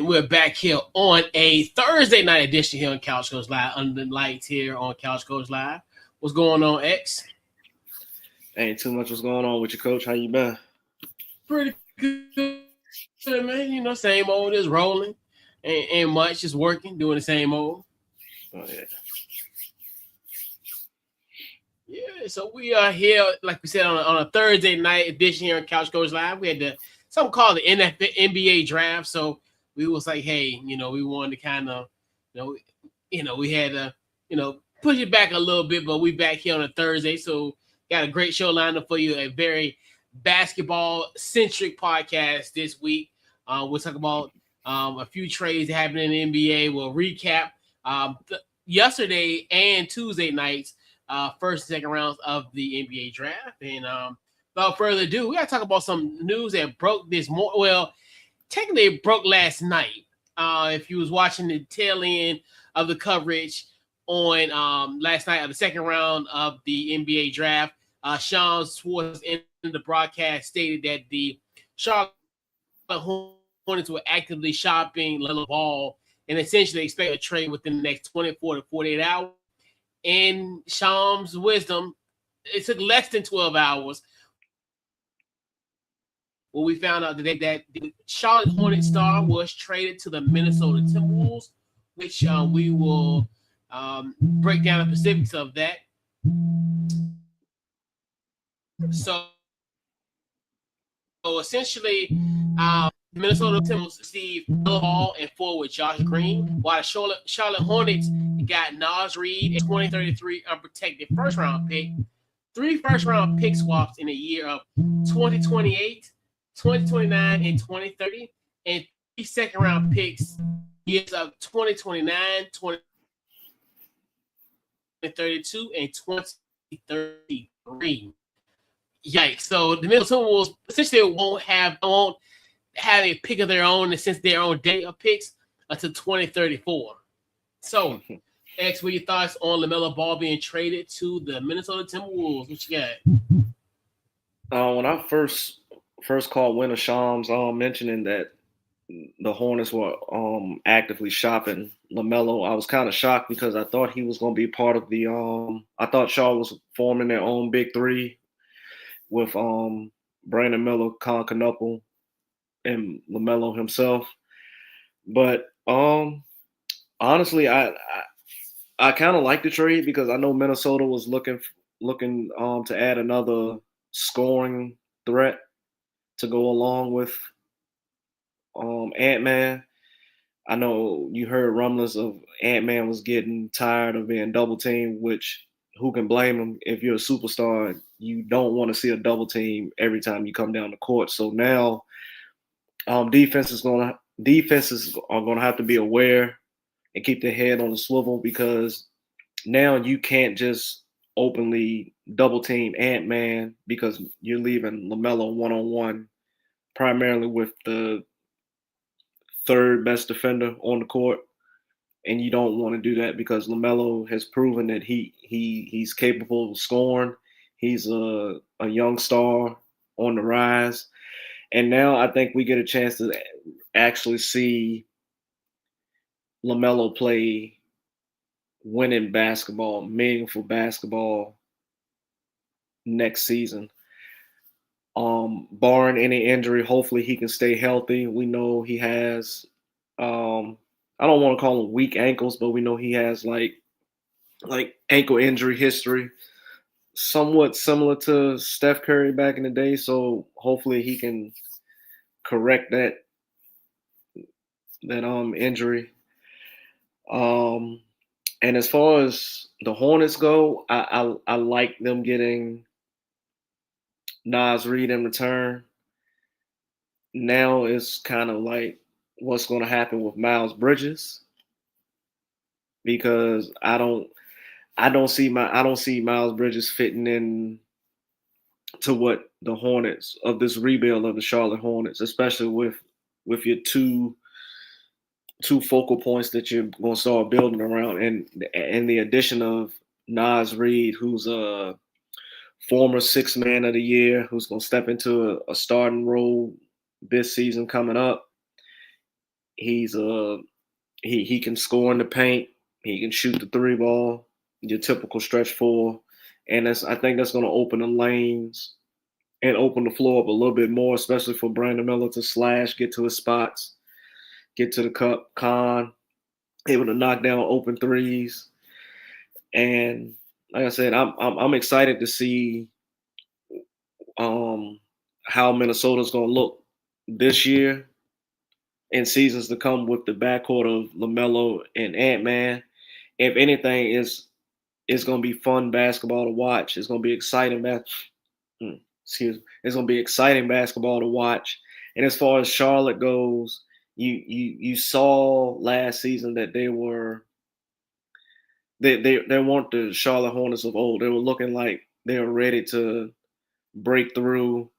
we're back here on a Thursday night edition here on Couch Coach Live, under the lights here on Couch Coach Live. What's going on, X? Ain't too much what's going on with you, Coach. How you been? Pretty good, man. You know, same old, is rolling. Ain't much, just working, doing the same old. Oh, yeah. Yeah, so we are here, like we said, on a Thursday night edition here on Couch Coach Live. We had something called the NBA draft. So we was like, hey, we wanted to kind of, we had to, push it back a little bit, but we back here on a Thursday. So got a great show lined up for you, a very basketball-centric podcast this week. We'll talk about a few trades that happened in the NBA. We'll recap yesterday and Tuesday nights, first and second rounds of the NBA draft. And without further ado, we got to talk about some news that broke this morning. Well, technically it broke last night. If you was watching the tail end of the coverage on last night of the second round of the NBA draft, Sean towards the end of the broadcast stated that the Charlotte Hornets were actively shopping LaMelo Ball and essentially expect a trade within the next 24 to 48 hours. In Sean's wisdom, it took less than 12 hours. Well, we found out today that the Charlotte Hornet star was traded to the Minnesota Timberwolves, which we will break down the specifics of that. So essentially, Minnesota Timberwolves received Ball and forward Josh Green, while the Charlotte Hornets got Nas Reed, a 2033 unprotected first-round pick, 3 first-round pick swaps in the year of 2028, 2029, and 2030, and 3 second-round picks years of 2029, 2032, and 2033. Yikes! So the Minnesota Timberwolves essentially won't have a pick of their own in the sense their own date of picks until 2034. So, X, what are your thoughts on LaMelo Ball being traded to the Minnesota Timberwolves? What you got? When I first called Winter Shams mentioning that the Hornets were actively shopping LaMelo, I was kind of shocked because I thought he was going to be part of the I thought Shaw was forming their own big three with Brandon Miller, Antetokounmpo, and LaMelo himself. But honestly, I kind of like the trade because I know Minnesota was looking to add another scoring threat to go along with Ant-Man. I know you heard rumblings of Ant-Man was getting tired of being double teamed, which who can blame him? If you're a superstar, you don't want to see a double team every time you come down the court. So now defenses are going to have to be aware and keep their head on the swivel because now you can't just openly double team Ant-Man because you're leaving LaMelo one-on-one primarily with the third best defender on the court. And you don't want to do that because LaMelo has proven that he's capable of scoring. He's a young star on the rise. And now I think we get a chance to actually see LaMelo play winning basketball, meaningful basketball next season. Barring any injury, hopefully he can stay healthy. We know he has I don't want to call him weak ankles, but we know he has like ankle injury history, somewhat similar to Steph Curry back in the day. So hopefully he can correct that injury. And as far as the Hornets go, I like them getting Nas Reed in return. Now it's kind of like what's going to happen with Miles Bridges because I don't see Miles Bridges fitting in to what the Hornets of this rebuild of the Charlotte Hornets, especially with your two focal points that you're going to start building around, and the addition of Nas Reed, who's a former Sixth Man of the Year, who's going to step into a starting role this season coming up. He's he can score in the paint. He can shoot the three ball, your typical stretch four, and I think that's going to open the lanes and open the floor up a little bit more, especially for Brandon Miller to slash, get to his spots, get to the cup, able to knock down open threes, and like I said, I'm excited to see um, how Minnesota's going to look this year and seasons to come with the backcourt of LaMelo and Ant-Man. If anything, it's going to be fun basketball to watch. It's going to be exciting. It's going to be exciting basketball to watch. And as far as Charlotte goes, you saw last season that they weren't the Charlotte Hornets of old. They were looking like they were ready to break through.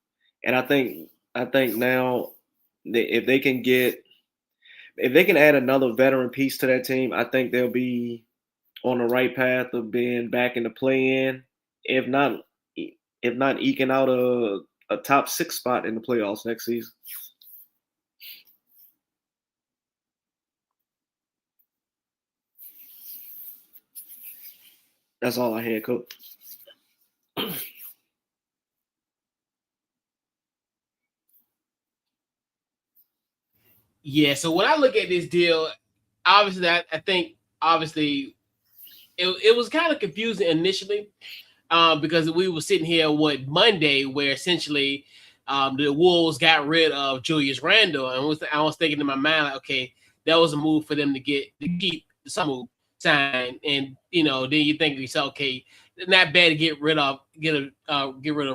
And I think now if they can add another veteran piece to that team, I think they'll be on the right path of being back in the play-in. If not eking out a top 6 spot in the playoffs next season. That's all I had, Coach. Yeah, so when I look at this deal, obviously, I think obviously it was kind of confusing initially because we were sitting here Monday, where essentially the Wolves got rid of Julius Randle, and I was thinking in my mind like, okay, that was a move for them to keep some move signed, and then you think to yourself, okay, not bad to get rid of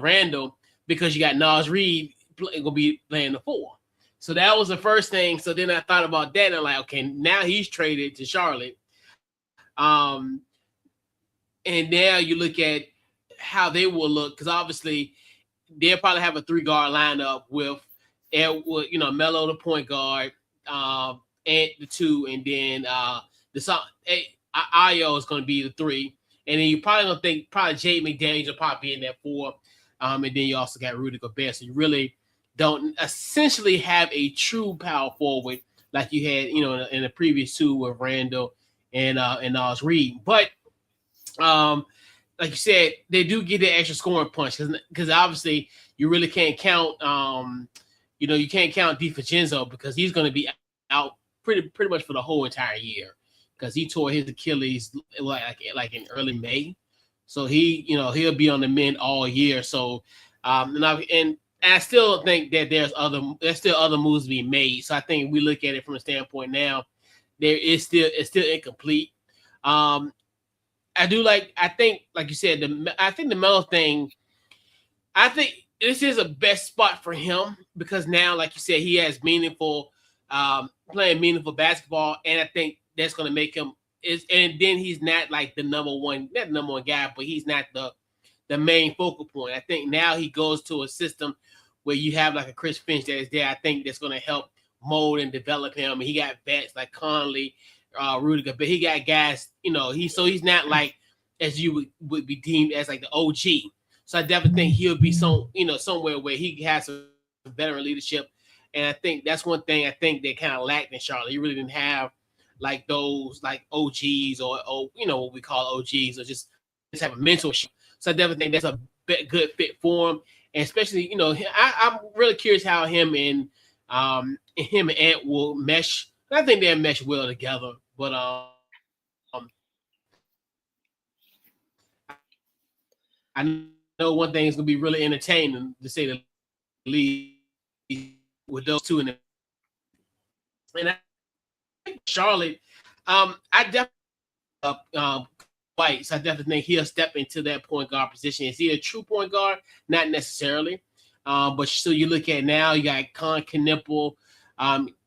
Randle because you got Naz Reid gonna be playing the 4. So that was the first thing. So then I thought about that and I'm like, okay, now he's traded to Charlotte. And now you look at how they will look, because obviously they'll probably have a 3-guard lineup with Melo the point guard, and the 2, and then Ayo is going to be the 3, and then you probably don't think Jay McDaniels will probably be in that 4, and then you also got Rudy Gobert, so you really don't essentially have a true power forward like you had in the previous 2 with Randall and Naz Reid, but like you said, they do get the extra scoring punch because obviously you really can't count you can't count DiVincenzo because he's going to be out pretty much for the whole entire year because he tore his Achilles like in early May, so he'll be on the mend all year. So and I still think that there's still other moves to be made. So I think we look at it from a standpoint now, it's still incomplete. I think, like you said, I think the Melo thing, I think this is a best spot for him because now, like you said, he has playing meaningful basketball, and I think that's going to make him and then he's not like not the number one guy, but he's not the main focal point. I think now he goes to a system where you have like a Chris Finch that is there. I think that's going to help mold and develop him. He got vets like Conley, Rudiger, but he got guys, he's not like as you would be deemed as like the OG. So I definitely think he'll be somewhere where he has some veteran leadership. And I think that's one thing I think they kind of lacked in Charlotte. You really didn't have like those like OGs or what we call OGs, or just have a mentorship. So I definitely think that's a good fit for him. And especially, I'm really curious how him and Ant will mesh. I think they'll mesh well together. But I know one thing is going to be really entertaining, to say the least, with those two in the. And I think Charlotte, I definitely White, so I definitely think he'll step into that point guard position. Is he a true point guard? Not necessarily. But so you look at now, you got Con Knipple.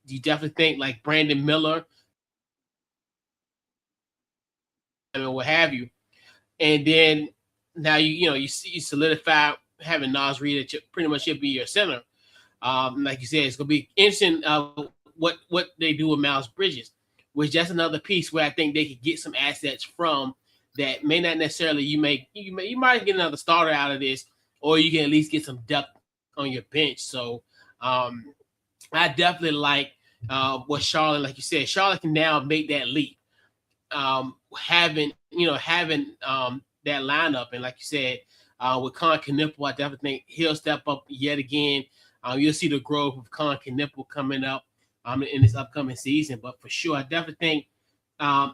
You definitely think like Brandon Miller, and what have you. And then now you solidify having Naz Reid that pretty much should be your center. Like you said, it's gonna be interesting what they do with Miles Bridges, which that's another piece where I think they could get some assets from that may not necessarily you might get another starter out of this, or you can at least get some depth on your bench. So I definitely like what Charlotte, like you said, Charlotte can now make that leap. Having that lineup, and like you said, with Con Knipple, I definitely think he'll step up yet again. You'll see the growth of Con Knipple coming up in this upcoming season. But for sure, I definitely think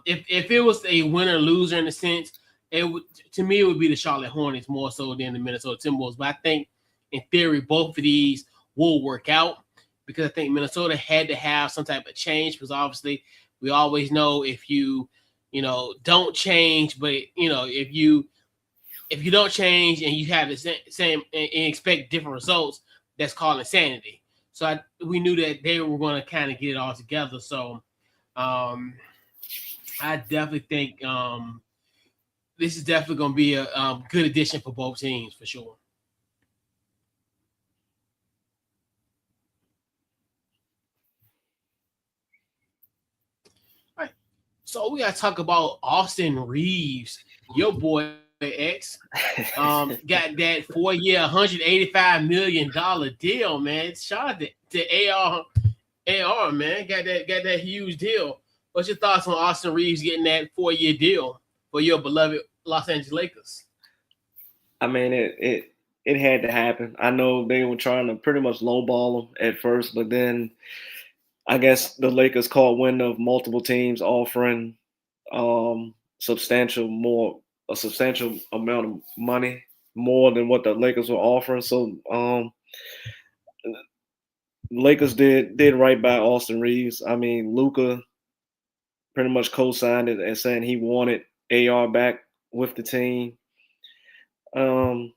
if it was a winner loser in a sense, it would to me it would be the Charlotte Hornets more so than the Minnesota Timberwolves. But I think in theory both of these will work out because I think Minnesota had to have some type of change because obviously we always know if you don't change, but if you don't change and you have the same and expect different results, that's called insanity. So we knew that they were going to kind of get it all together. So um, I definitely think this is definitely going to be a good addition for both teams for sure. All right. So we got to talk about Austin Reaves, your boy X. Got that 4 year, $185 million deal, man. Shout out to AR, man. Got that huge deal. What's your thoughts on Austin Reaves getting that 4 year deal for your beloved Los Angeles Lakers? I mean, it had to happen. I know they were trying to pretty much lowball him at first, but then I guess the Lakers caught wind of multiple teams offering um, a substantial amount of money, more than what the Lakers were offering. So Lakers did right by Austin Reeves. I mean, Luca pretty much co-signed it and saying he wanted AR back with the team. Um,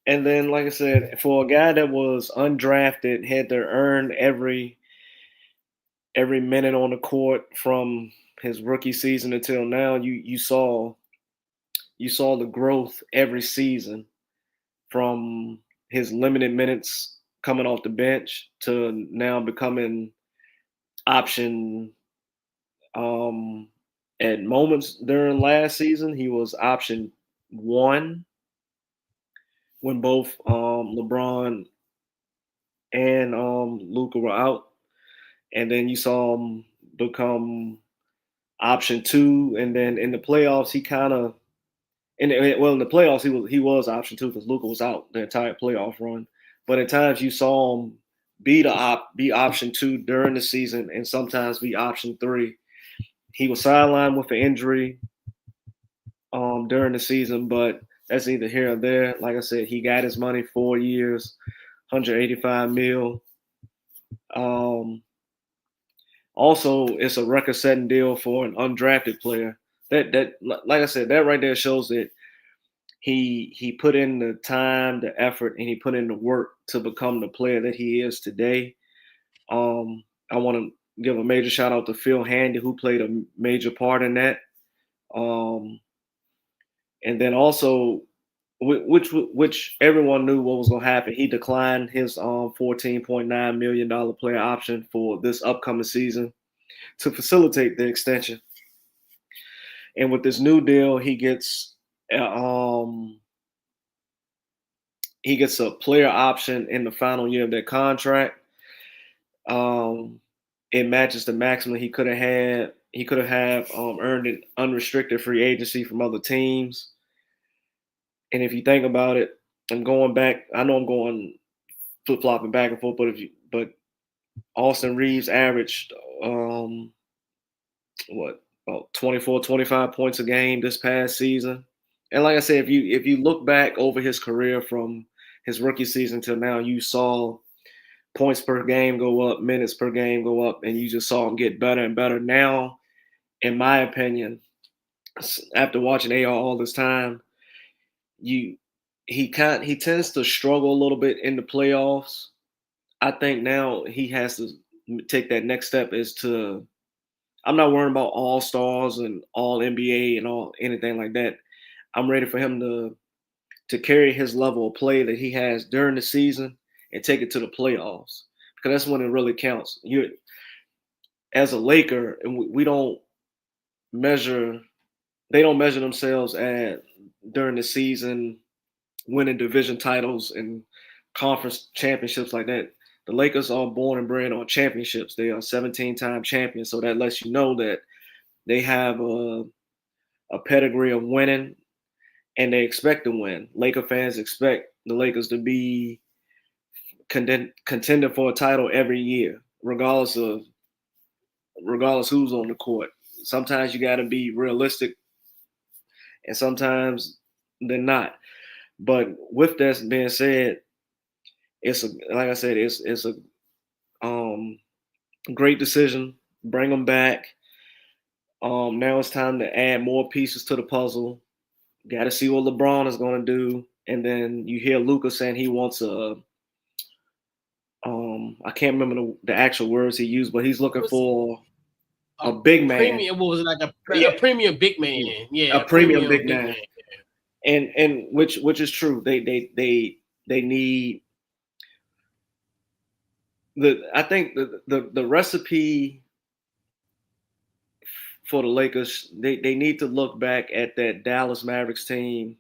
and then, like I said, for a guy that was undrafted, had to earn every minute on the court from his rookie season until now, you saw the growth every season from his limited minutes coming off the bench to now becoming option. Um, at moments during last season, he was option one when both LeBron and Luca were out, and then you saw him become option two, and then in the playoffs he kind of in the playoffs he was option two because Luca was out the entire playoff run. But at times you saw him be option two during the season, and sometimes be option three. He was sidelined with an injury during the season, but that's either here or there. Like I said, he got his money, 4 years, 185 mil. Um, Also, it's a record-setting deal for an undrafted player. That like I said, that right there shows that he put in the time, the effort, and he put in the work to become the player that he is today. I want to give a major shout out to Phil Handy, who played a major part in that. Um, and then also, which everyone knew what was going to happen. He declined his $14.9 million player option for this upcoming season to facilitate the extension. And with this new deal, um he gets a player option in the final year of that contract. Um, it matches the maximum he could have had. He could have earned an unrestricted free agency from other teams. And if you think about it, I'm going back. I know I'm going flip flopping back and forth, but Austin Reeves averaged what about 24, 25 points a game this past season. And like I said, if you look back over his career from his rookie season till now, you saw points per game go up, minutes per game go up, and you just saw him get better and better. Now, in my opinion, after watching AR all this time, you he tends to struggle a little bit in the playoffs. I think now he has to take that next step is to I'm not worrying about all stars and all NBA and all anything like that. I'm ready for him to carry his level of play that he has during the season and take it to the playoffs because that's when it really counts. You as a Laker, and we don't measure. They don't measure themselves at during the season winning division titles and conference championships like that. The Lakers are born and bred on championships. They are 17-time champions, so that lets you know that they have a pedigree of winning, and they expect to win. Laker fans expect the Lakers to be contender for a title every year, regardless who's on the court. Sometimes you got to be realistic, and sometimes they're not. But with that being said, like I said, it's a great decision. Bring them back. Now it's time to add more pieces to the puzzle. Got to see what LeBron is going to do, and then you hear Luka saying he wants I can't remember the actual words he used, but he's looking for a big man. Premium, what was it, like a premium big man? Yeah, a premium big man. And which is true. They need I think the recipe for the Lakers, they need to look back at that Dallas Mavericks team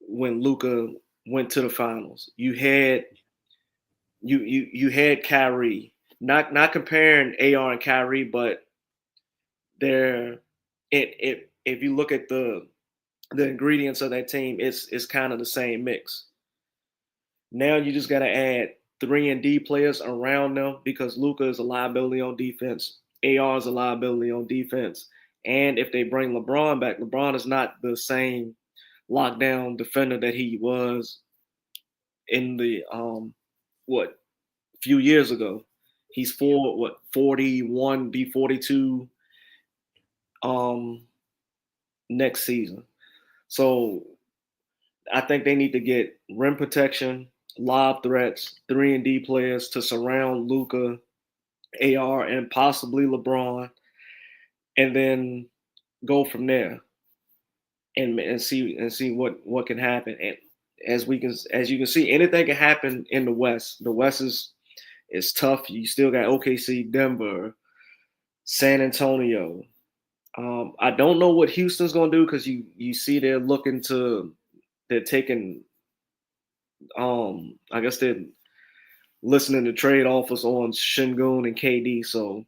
when Luka went to the finals. You had Kyrie. Not comparing AR and Kyrie, but if you look at the ingredients of that team, it's kind of the same mix. Now you just got to add 3-and-D players around them because Luka is a liability on defense. AR is a liability on defense. And if they bring LeBron back, LeBron is not the same lockdown defender that he was in the few years ago. He's 41, be 42 next season. So I think they need to get rim protection, lob threats, 3-and-D players to surround Luka, AR, and possibly LeBron, and then go from there and see what can happen. And as you can see, anything can happen in the West. The West is tough. You still got OKC, Denver, San Antonio. I don't know what Houston's gonna do because you see they're taking I guess they're listening to trade offers on Şengün and KD. So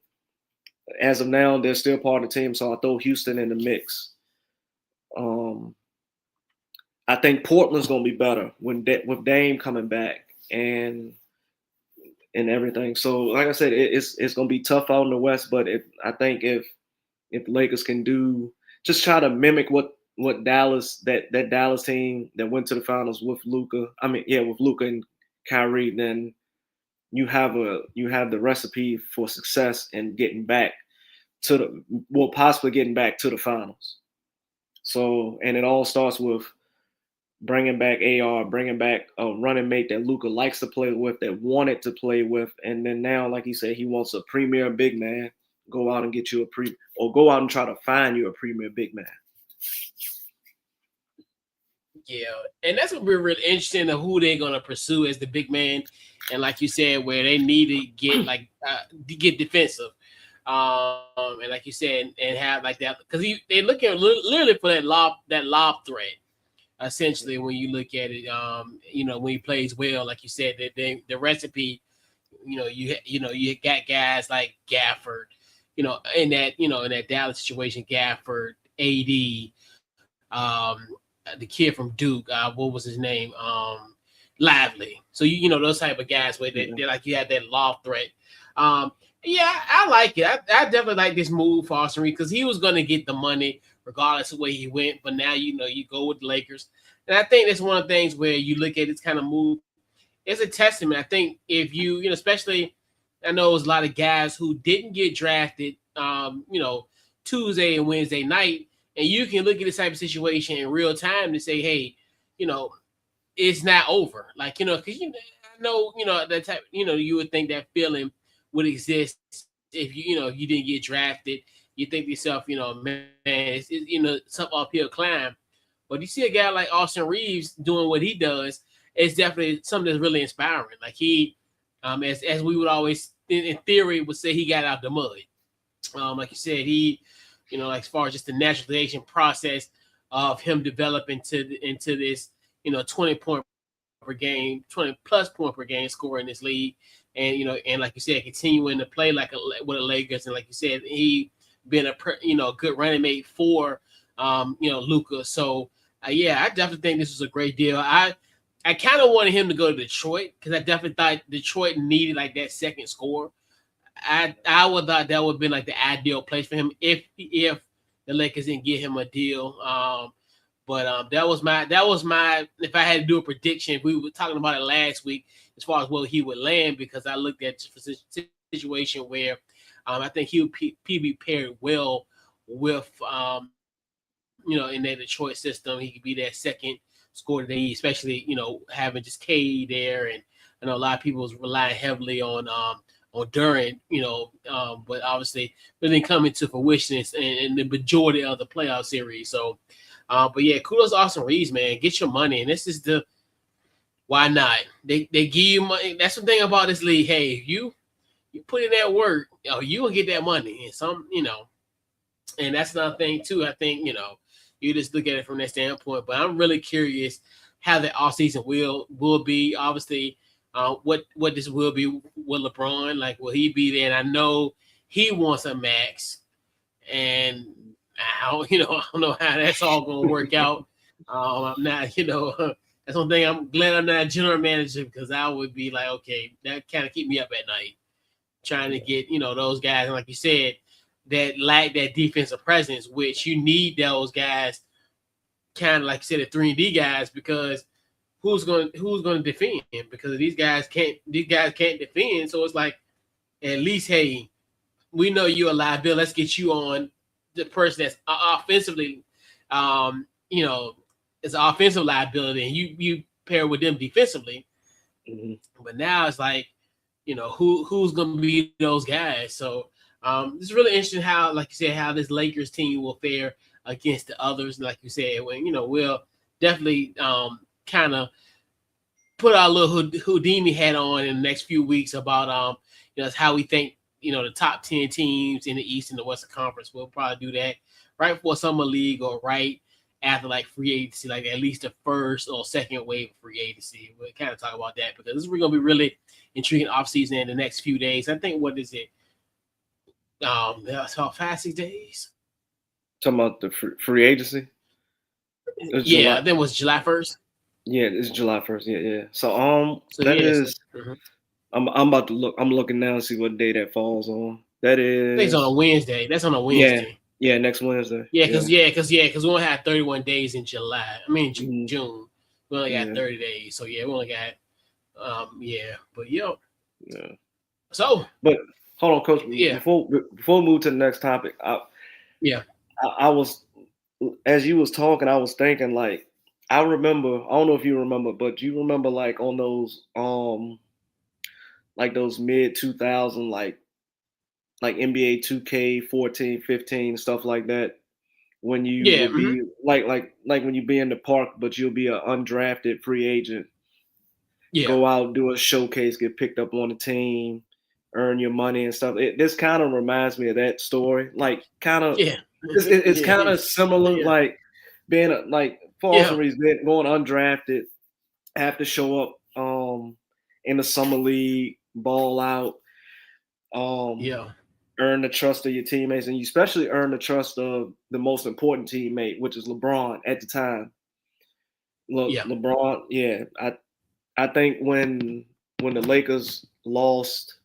as of now, they're still part of the team. So I throw Houston in the mix. I think Portland's gonna be better with Dame coming back and everything. So like I said, it's gonna be tough out in the West. But I think if Lakers can just try to mimic what Dallas that Dallas team that went to the finals with Luka. With Luka and Kyrie, then you have the recipe for success and getting back possibly getting back to the finals. So, and it all starts with bringing back AR, bringing back a running mate that Luka likes to play with, that wanted to play with, and then now, like he said, he wants a premier big man. Go out and get you go out and try to find you a premier big man. Yeah, and that's what we're really interested in who they're gonna pursue as the big man, and like you said, where they need to get get defensive, and like you said, and have like that because they're looking literally for that lob threat. Essentially, when you look at it, when he plays well, like you said, the recipe, you got guys like Gafford, in that Dallas situation, Gafford, AD, the kid from Duke, what was his name? Lively. So those type of guys where they're like you have that lob threat. Yeah, I like it. I definitely like this move for Austin Reaves because he was going to get the money regardless of where he went. But now you go with the Lakers, and I think that's one of the things where you look at this kind of move. It's a testament. I think if especially, I know there's a lot of guys who didn't get drafted, Tuesday and Wednesday night, and you can look at this type of situation in real time to say, hey, it's not over. Like, because I know, that type, you would think that feeling would exist if you didn't get drafted. You think to yourself, man, it's some uphill climb. But you see a guy like Austin Reaves doing what he does, it's definitely something that's really inspiring. Like he, as we would always in theory would say, he got out the mud. Like you said, he, like as far as just the naturalization process of him developing into this, 20-point per game, 20 plus point per game scorer in this league, and and like you said, continuing to play like with the Lakers, and like you said, he been a good running mate for Luka. So yeah, I definitely think this was a great deal. I kind of wanted him to go to Detroit because I definitely thought Detroit needed like that second score. I would thought that would have been like the ideal place for him if the Lakers didn't get him a deal. But that was my if I had to do a prediction, we were talking about it last week as far as where he would land, because I looked at a situation where I think he be paired well with in that Detroit system. He could be that second scorer that he, especially having just K there, and I know a lot of people was relying heavily on Durant, but obviously it didn't come into fruition in the majority of the playoff series. So, but yeah, kudos to Austin Reaves, man. Get your money, and this is the why not? They give you money. That's the thing about this league. Hey, you put in that work, you will get that money, and and that's another thing too. I think you just look at it from that standpoint. But I'm really curious how the offseason will be. Obviously, what this will be with LeBron. Like, will he be there? And I know he wants a max, and I don't know how that's all going to work out. I'm not, that's one thing. I'm glad I'm not a general manager, because I would be like, okay, that kind of keep me up at night trying to get those guys. And like you said, that lack that defensive presence, which you need those guys, kind of like you said, the 3D guys, because who's going to defend? Because these guys can't defend. So it's like, at least, hey, we know you're a liability. Let's get you on the person that's offensively, is an offensive liability, and you pair with them defensively. Mm-hmm. But now it's like, who's going to be those guys? So it's really interesting how, like you said, how this Lakers team will fare against the others. Like you said, when we'll definitely kind of put our little Houdini hat on in the next few weeks about how we think the top 10 teams in the East and the Western Conference. We'll probably do that right before summer league, or right after like free agency, like at least the first or second wave of free agency. We'll kind of talk about that, because this is going to be really intriguing offseason in the next few days. I think, what is it? That's about 5 6 days. Talking about the free agency. It's Yeah, July. I think it was July 1st. Yeah, it's July 1st. Yeah. So So that yeah, so, is. I'm about to look. I'm looking now and see what day that falls on. That I think it's on a is. Wednesday. That's on a Yeah. Wednesday. Yeah. Next Wednesday. Yeah, Yeah. because we only had 31 days in July. I mean Mm-hmm. June. We only got Yeah. 30 days. So yeah, we only got yeah. But yo. Yeah. So But hold on, Coach. yeah. Before we move to the next topic, Yeah. I was, as you was talking, I was thinking, like, I remember. I don't know if you remember, but you remember, like, on those like those mid 2000, like NBA 2K 14, 15, stuff like that, when you Yeah. would be like when you be in the park, but you'll be an undrafted free agent, Yeah. go out, do a showcase, get picked up on the team, earn your money and stuff. This kind of reminds me of that story. Like, kind of, Yeah. it's kind Yeah. of similar. Yeah. Like, being like, for Austin Yeah. Reaves, going undrafted, have to show up in the summer league, ball out, um Yeah. earn the trust of your teammates, and you especially earn the trust of the most important teammate, which is LeBron at the time. Look, Yeah. LeBron, yeah, I think when the Lakers lost,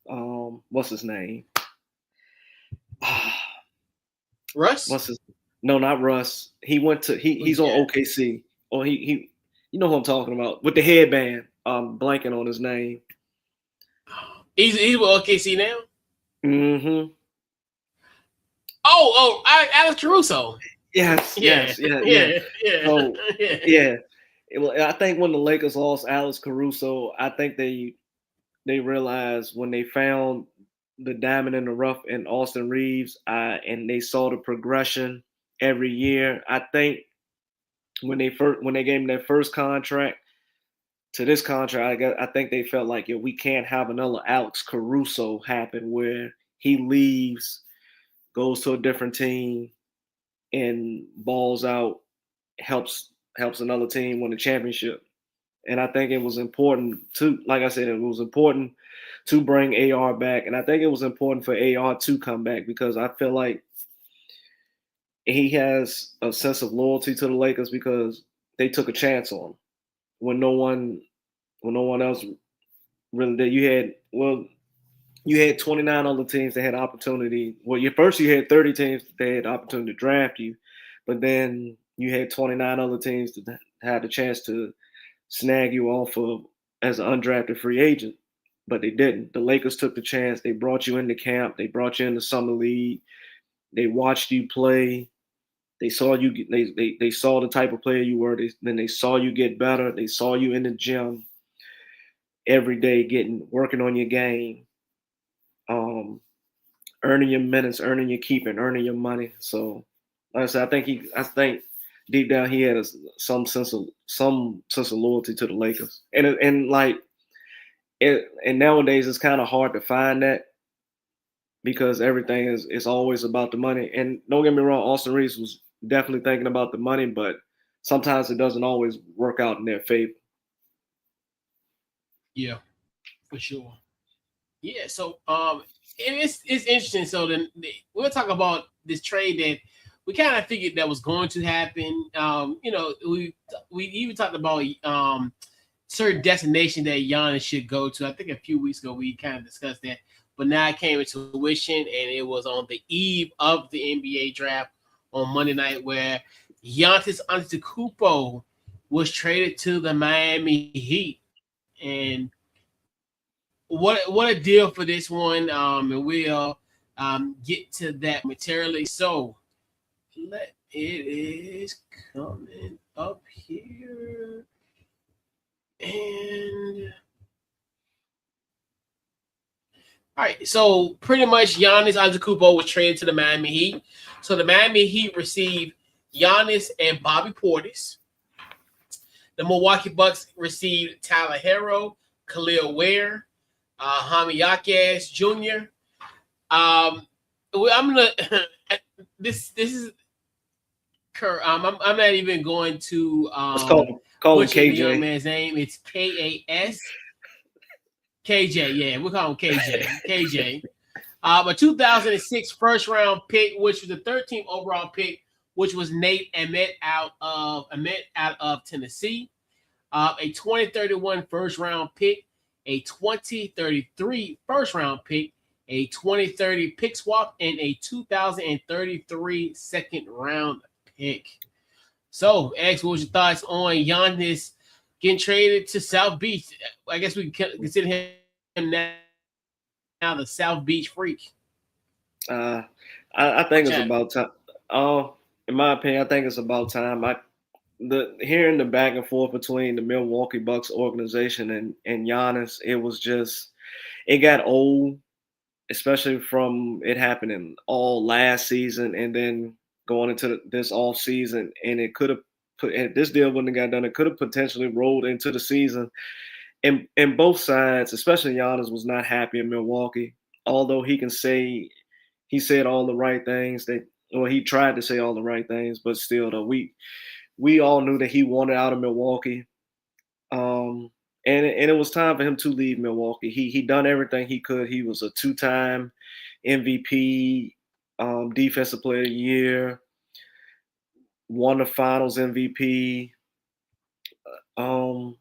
what's his name? Russ? What's his? No, not Russ. He went to Who's he's on that? OKC. Or you know who I'm talking about, with the headband. Blanking on his name. He's with OKC now. Mm-hmm. Alex Caruso. Yes, Yeah. yes, yeah, yeah. Yeah. Yeah. So Yeah. yeah, I think when the Lakers lost Alex Caruso, I think they realized when they found the diamond in the rough in Austin Reaves, and they saw the progression every year. I think when they gave him their first contract to this contract, I think they felt like, we can't have another Alex Caruso happen where he leaves, goes to a different team, and balls out, helps another team win the championship. And I think it was important to, like I said, it was important to bring AR back. And I think it was important for AR to come back because I feel like he has a sense of loyalty to the Lakers because they took a chance on him when no one else really did. You had 29 other teams that had opportunity. Well, you had 30 teams that had opportunity to draft you, but then you had 29 other teams that had the chance to snag you off of as an undrafted free agent, but they didn't. The Lakers took the chance. They brought you into camp. They brought you into summer league. They watched you play. They saw you. They saw the type of player you were. Then they saw you get better. They saw you in the gym every day, working on your game, um, earning your minutes, earning your keep, and earning your money. So, like I said, I think deep down he had some sense of loyalty to the Lakers, and like and nowadays it's kind of hard to find that because everything is always about the money. And don't get me wrong, Austin Reaves was definitely thinking about the money, but sometimes it doesn't always work out in their favor. Yeah, for sure. Yeah, so and it's interesting. So then we'll talk about this trade that we kind of figured that was going to happen. We even talked about certain destination that Giannis should go to. I think a few weeks ago we kind of discussed that, but now it came into fruition, and it was on the eve of the NBA draft on Monday night where Giannis Antetokounmpo was traded to the Miami Heat, and what a deal for this one. And we'll get to that momentarily. So it is coming up here, and all right. So pretty much Giannis Antetokounmpo was traded to the Miami Heat. So the Miami Heat received Giannis and Bobby Portis. The Milwaukee Bucks received Tyler Hero, Khalil Ware, Jaime Jaquez Jr. I'm gonna this is I'm not even going to Let's call him butcher the young KJ. man's name. It's KJ. Yeah, we'll call him KJ. A 2006 first round pick, which was the 13th overall pick, which was Nate Emmett out of Tennessee. A 2031 first round pick, a 2033 first round pick, a 2030 pick swap, and a 2033 second round pick. So, X, what was your thoughts on Giannis getting traded to South Beach? I guess we can consider him now the South Beach freak. Uh, I think it's about time. In my opinion, I think it's about time. Hearing the back and forth between the Milwaukee Bucks organization and Giannis, it got old, especially from it happening all last season and then going into this off season, and it could have put if this deal wouldn't have got done. It could have potentially rolled into the season, and both sides, especially Giannis, was not happy in Milwaukee. Although he said all the right things he tried to say all the right things, but still though we all knew that he wanted out of Milwaukee. And it was time for him to leave Milwaukee. He done everything he could. He was a 2-time MVP, Defensive Player of the Year, won the Finals MVP. Um,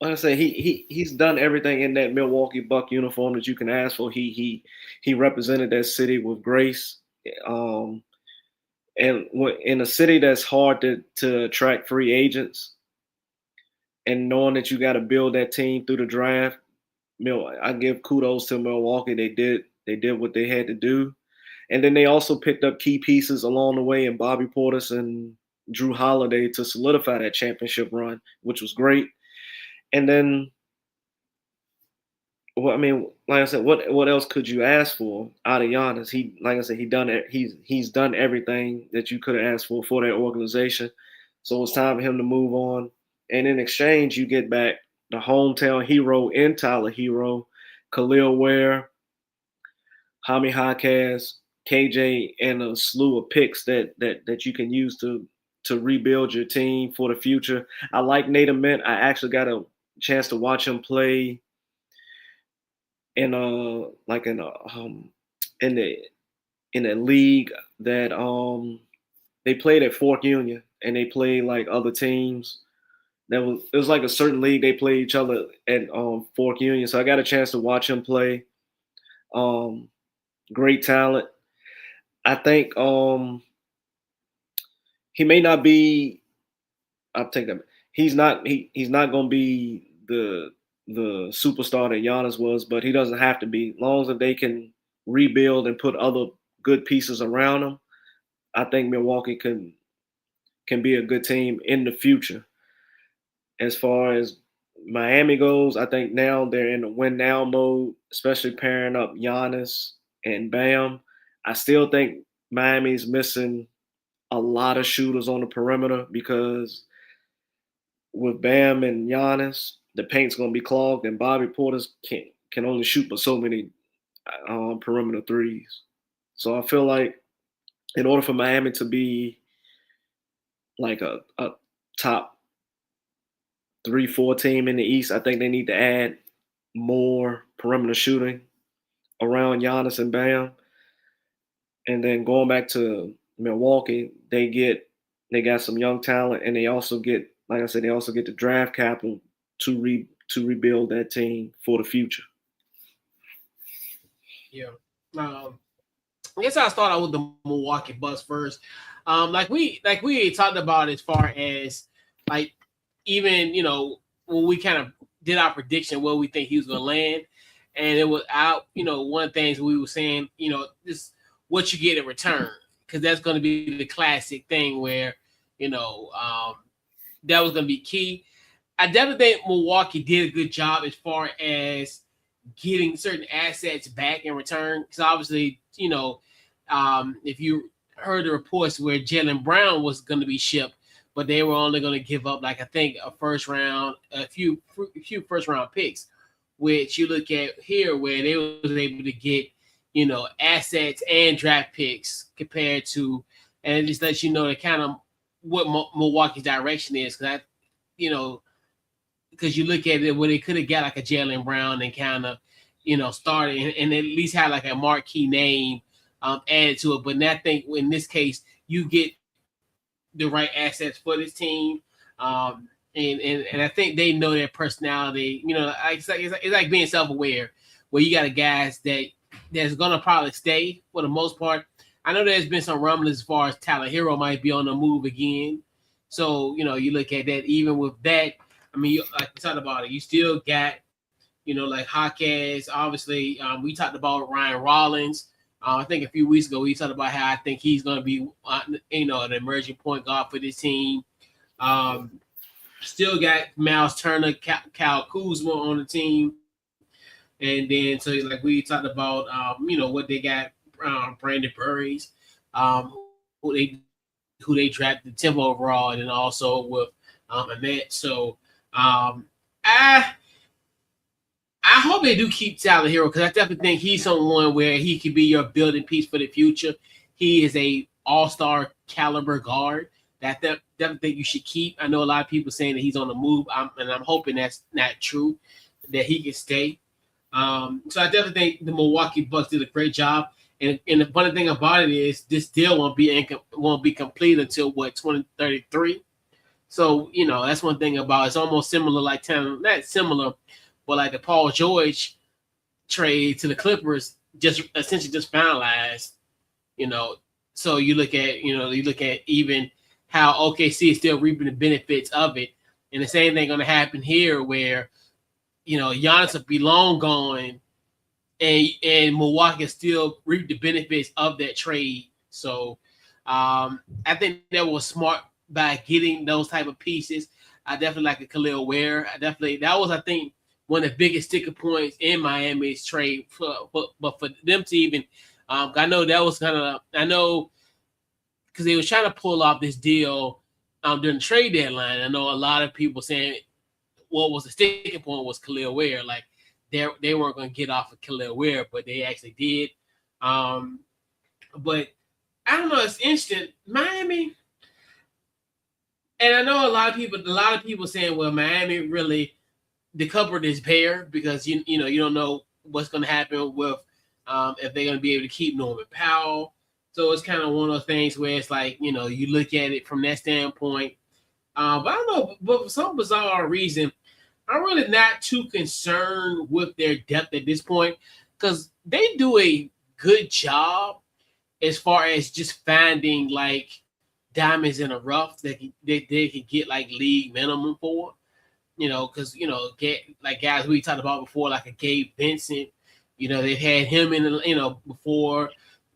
like I say, he's done everything in that Milwaukee Buck uniform that you can ask for. He represented that city with grace. Um, and in a city that's hard to attract free agents, and knowing that you got to build that team through the draft, I give kudos to Milwaukee. They did what they had to do, and then they also picked up key pieces along the way in Bobby Portis and Drew Holiday to solidify that championship run, which was great. And then, well, I mean, like I said, what else could you ask for out of Giannis? Like I said, he's done everything that you could have asked for that organization. So it's time for him to move on. And in exchange, you get back the hometown hero in Tyler Hero, Khalil Ware, Jaime Jaquez, KJ, and a slew of picks that you can use to to rebuild your team for the future. I like Nate Mint. I actually got a chance to watch him play in in the in a league that they played at Fork Union, and they played like other teams. It was like a certain league they play each other at Fork Union. So I got a chance to watch him play. Um, Great talent. I think he may not be. I'll take that. He's not going to be the superstar that Giannis was, but he doesn't have to be. As long as they can rebuild and put other good pieces around him, I think Milwaukee can be a good team in the future. As far as Miami goes, I think now they're in the win now mode, especially pairing up Giannis and Bam. I still think Miami's missing a lot of shooters on the perimeter because with Bam and Giannis, the paint's gonna be clogged, and Bobby Portis can only shoot but so many perimeter threes. So I feel like in order for Miami to be like a top 3-4 team in the East, I think they need to add more perimeter shooting around Giannis and Bam. And then going back to Milwaukee, they got some young talent, and they also get, like I said, they also get the draft capital to rebuild that team for the future. Yeah. I guess I'll start out with the Milwaukee Bucks first. Like we talked about as far as like even when we kind of did our prediction where we think he was going to land, and it was out. One of the things we were saying, this what you get in return, because that's going to be the classic thing where you know um, that was going to be key. I definitely think Milwaukee did a good job as far as getting certain assets back in return. Because obviously, if you heard the reports where Jaylen Brown was going to be shipped, but they were only going to give up like I think a few first round picks, which you look at here where they was able to get assets and draft picks compared to, and it just lets you know the kind of what Milwaukee's direction is because you know because you look at it where they could have got like a Jaylen Brown and kind of, started and at least had like a marquee name added to it. But I think in this case, you get the right assets for this team. And I think they know their personality. It's like being self-aware, where you got a guys that's gonna probably stay for the most part. I know there's been some rumblings as far as Tyler Hero might be on the move again. So you look at that. Even with that, I mean, like we talked about it, you still got like Hawkes. Obviously, we talked about Ryan Rollins. I think a few weeks ago we talked about how I think he's going to be, an emerging point guard for this team. Um, Still got Miles Turner, Kyle Kuzma on the team, and then so like we talked about, what they got, Brandon Burries, who they drafted 10th overall, and then also with Ahmet. So I I hope they do keep Tyler Hero because I definitely think he's someone where he could be your building piece for the future. He is a all-star caliber guard that definitely think you should keep. I know a lot of people saying that he's on the move, and I'm hoping that's not true, that he can stay. So I definitely think the Milwaukee Bucks did a great job. And the funny thing about it is this deal won't be complete until 2033. So that's one thing about it's almost similar, like not similar, but like the Paul George trade to the Clippers just essentially just finalized. You know, so you look at even how OKC is still reaping the benefits of it, and the same thing going to happen here where Giannis will be long gone, and Milwaukee still reap the benefits of that trade. So I think that was smart by getting those type of pieces. I definitely like the Khalil Ware. That was I think one of the biggest sticker points in Miami's trade. But for them to even, I know that was I know because they was trying to pull off this deal during the trade deadline. I know a lot of people saying what was the sticking point was Khalil Ware. Like they weren't going to get off of Khalil Ware, but they actually did. But I don't know. It's instant. Miami. And I know a lot of people saying, well, Miami really the cupboard is bare because you don't know what's going to happen with if they're going to be able to keep Norman Powell. So it's kind of one of those things where it's like you look at it from that standpoint. But I don't know, but for some bizarre reason, I'm really not too concerned with their depth at this point because they do a good job as far as just finding like diamonds in the rough that they could get like league minimum for. Because get like guys we talked about before, like a Gabe Vincent. They've had him in before.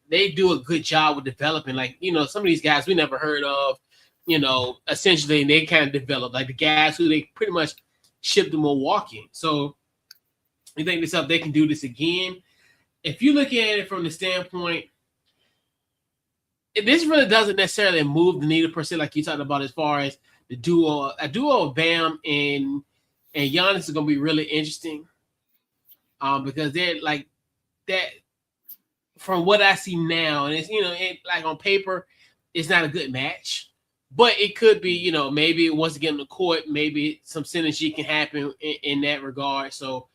They do a good job with developing. Like some of these guys we never heard of. Essentially they kind of develop like the guys who they pretty much shipped to Milwaukee. So you think this up they can do this again? If you look at it from the standpoint, this really doesn't necessarily move the needle per se, like you talked about as far as a duo of Bam and Giannis is going to be really interesting, because they're like that. From what I see now, and it's like on paper, it's not a good match, but it could be maybe once again in the court, maybe some synergy can happen in that regard. So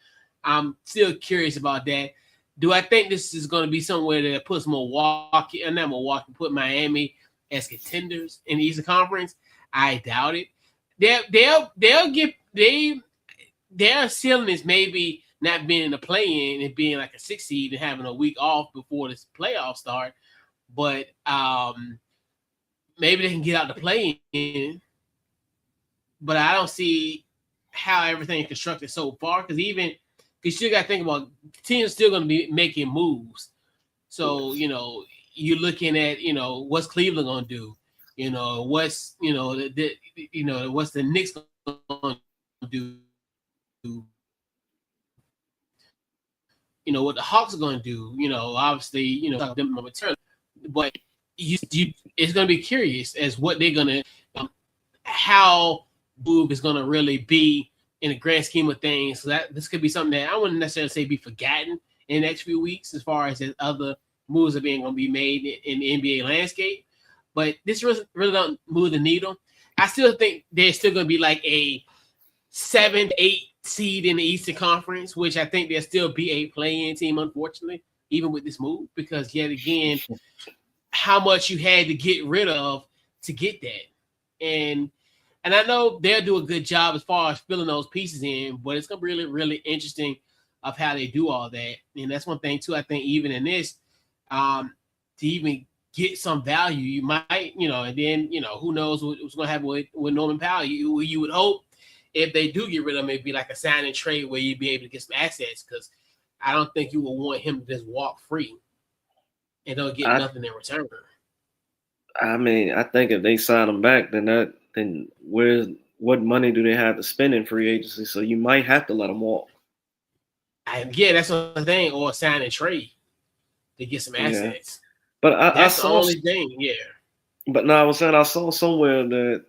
I'm still curious about that. Do I think this is going to be somewhere that puts Milwaukee, and not Milwaukee, put Miami as contenders in the Eastern Conference? I doubt it. They'll get their ceiling is maybe not being in the play-in and being like a 6 seed and having a week off before this playoff start, but maybe they can get out the play-in. But I don't see how everything is constructed so far because you still got to think about teams still going to be making moves. So you're looking at what's Cleveland going to do, what's what's the Knicks going to do, what the Hawks are going to do. Obviously them momentarily, but it's going to be curious as what they're going to how move is going to really be in the grand scheme of things. So that this could be something that I wouldn't necessarily say be forgotten in the next few weeks as far as other moves are being going to be made in the NBA landscape. But this really don't move the needle. I still think there's still going to be like a 7, 8 seed in the Eastern Conference, which I think there'll still be a play-in team, unfortunately, even with this move, because yet again, how much you had to get rid of to get that. And I know they'll do a good job as far as filling those pieces in, but it's going to be really, really interesting of how they do all that. And that's one thing, too, I think even in this, to even get some value, you might, and then, who knows what's going to happen with Norman Powell. You would hope if they do get rid of him, it'd be like a sign and trade where you'd be able to get some assets because I don't think you would want him to just walk free and don't get nothing in return. I mean, I think if they sign him back, then what money do they have to spend in free agency? So you might have to let him walk. Yeah, that's the thing, or sign and trade to get some assets. Yeah. But that's the only thing, yeah. But no, I was saying I saw somewhere that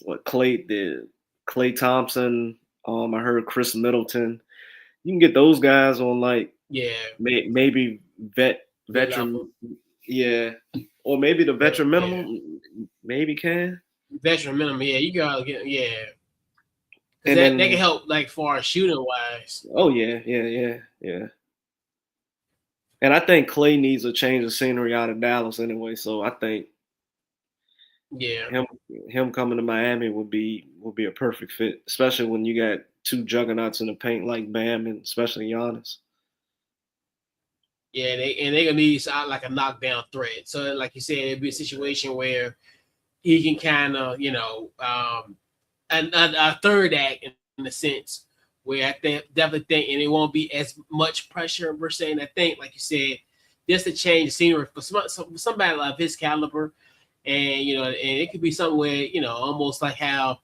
what Klay did, Klay Thompson, I heard Chris Middleton. You can get those guys on like maybe veteran, yeah, or maybe the veteran minimum, maybe can veteran minimum, yeah. You gotta get and that can help like far as shooting wise. Oh yeah. And I think Klay needs a change of scenery out of Dallas anyway. So I think him coming to Miami would be a perfect fit, especially when you got two juggernauts in the paint like Bam and especially Giannis. Yeah, they're gonna need like a knockdown threat. So like you said, it'd be a situation where he can kind of a third act in a sense where I definitely think, and it won't be as much pressure per se. And I think, like you said, just to change the scenery for somebody of his caliber, and and it could be somewhere almost like how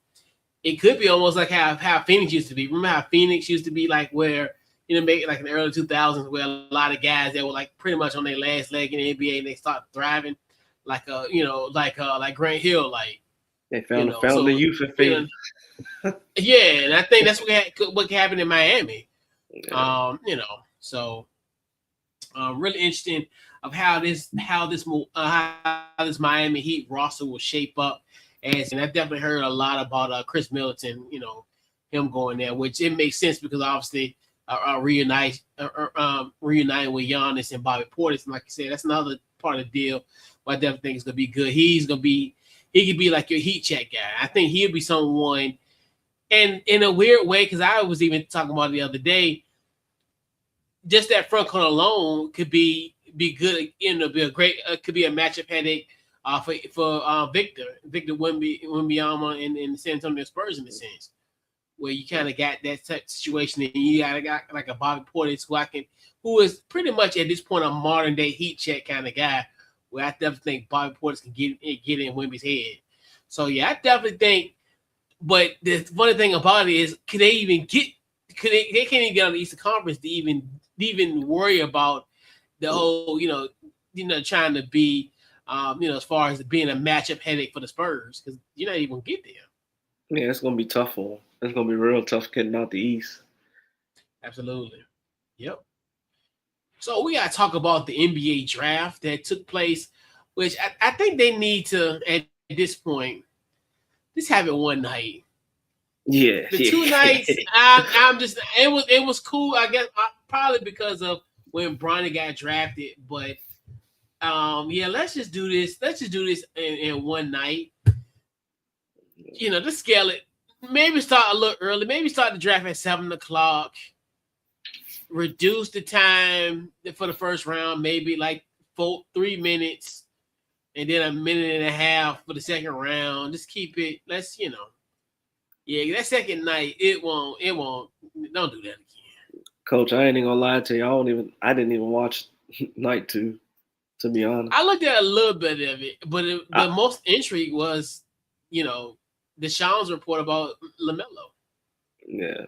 it could be almost like how Phoenix used to be. Remember how Phoenix used to be like where maybe like in the early 2000s where a lot of guys that were like pretty much on their last leg in the NBA and they start thriving, like like Grant Hill, like they found the youth in Phoenix. Yeah, and I think that's what can happen in Miami. So Really interesting of how this Miami Heat roster will shape up. As and I definitely heard a lot about Chris Middleton. Him going there, which it makes sense because obviously reuniting with Giannis and Bobby Portis. And like you said, that's another part of the deal. But I definitely think it's gonna be good. He could be like your heat check guy. I think he'll be someone, and in a weird way, because I was even talking about it the other day, just that front court alone could be good. Be a great could be a matchup headache for Victor Wembanyama and the San Antonio Spurs in a sense, where you kind of got that type of situation, and you got like a Bobby Portis who is pretty much at this point a modern day heat check kind of guy. Where I definitely think Bobby Portis can get in Wemby's head. So yeah, I definitely think. But the funny thing about it is, could they even get? Could they can't even get on the Eastern Conference to even worry about the whole trying to be as far as being a matchup headache for the Spurs because you're not even gonna get there. Yeah, it's gonna be tough for him. It's gonna be real tough getting out the East. Absolutely. Yep. So we gotta talk about the NBA draft that took place, which I think they need to at this point just have it one night. Yeah, The two yeah. nights, I'm just it was cool. I guess probably because of when Bronny got drafted, but yeah, let's just do this. Let's just do this in one night. Just scale it. Maybe start a little early. Maybe start the draft at 7 o'clock. Reduce the time for the first round, maybe like 3 minutes, and then a minute and a half for the second round. Just keep it. Yeah, that second night, it won't. Don't do that again. Coach, I ain't even gonna lie to you. I didn't even watch night two, to be honest. I looked at a little bit of it, but I, the most intrigue was, Deshaun's report about LaMelo. yeah,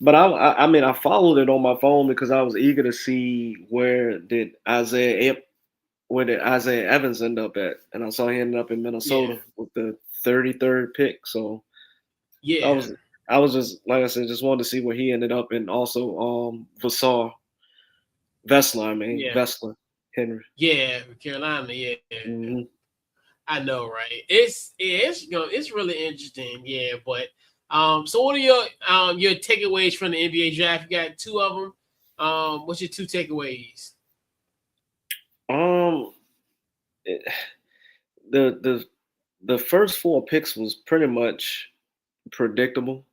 but I mean, I followed it on my phone because I was eager to see where did Isaiah Evans end up at, and I saw he ended up in Yeah, Minnesota with the 33rd pick. So I yeah, was I was just like I said, just wanted to see where he ended up, and also Vessler, I mean yeah, Vessler Henry. yeah. Carolina, yeah. Hmm. I know, right? It's really interesting, yeah. But so what are your takeaways from the NBA draft? You got two of them. What's your two takeaways? Um, it- the the the first four picks was pretty much predictable.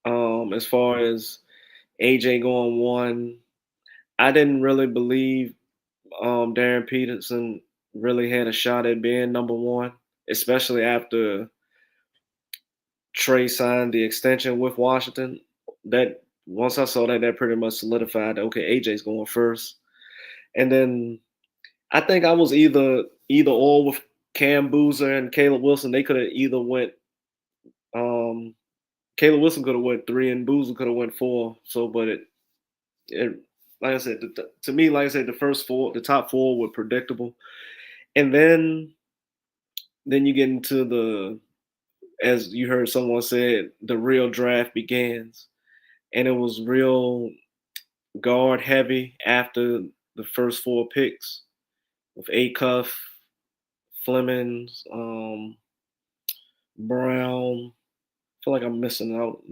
As far as AJ going one, I didn't really believe Darren Peterson really had a shot at being number one, especially after Trey signed the extension with Washington. That once I saw that, that pretty much solidified that okay, AJ's going first. And then I think I was either or with Cam Boozer and Caleb Wilson. They could have either went. Um, Caleb Wilson could have went three, and Boozer could have went four. So, but it like I said, to me, like I said, the top four were predictable, and then you get into as you heard someone said, the real draft begins, and it was real guard heavy after the first four picks with Acuff, Flemings, Brown. I feel like I'm missing out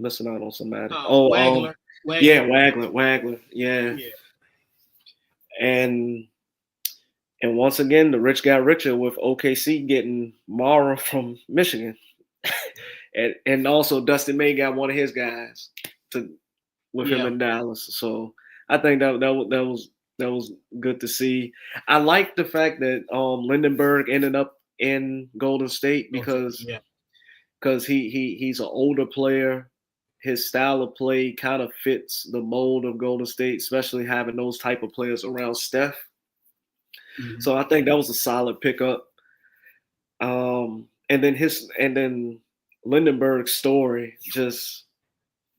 on somebody. Wagler, Yeah, Wagler. Wagler, yeah, Yeah, and once again, the rich got richer with OKC getting Mara from Michigan, and also Dustin May got one of his guys to with him yeah. in Dallas. So I think that was good to see. I like the fact that Lindenberg ended up in Golden State because Yeah. he's an older player. His style of play kind of fits the mold of Golden State, especially having those type of players around Steph. Mhm. So I think that was a solid pickup. And then Lindenberg's story just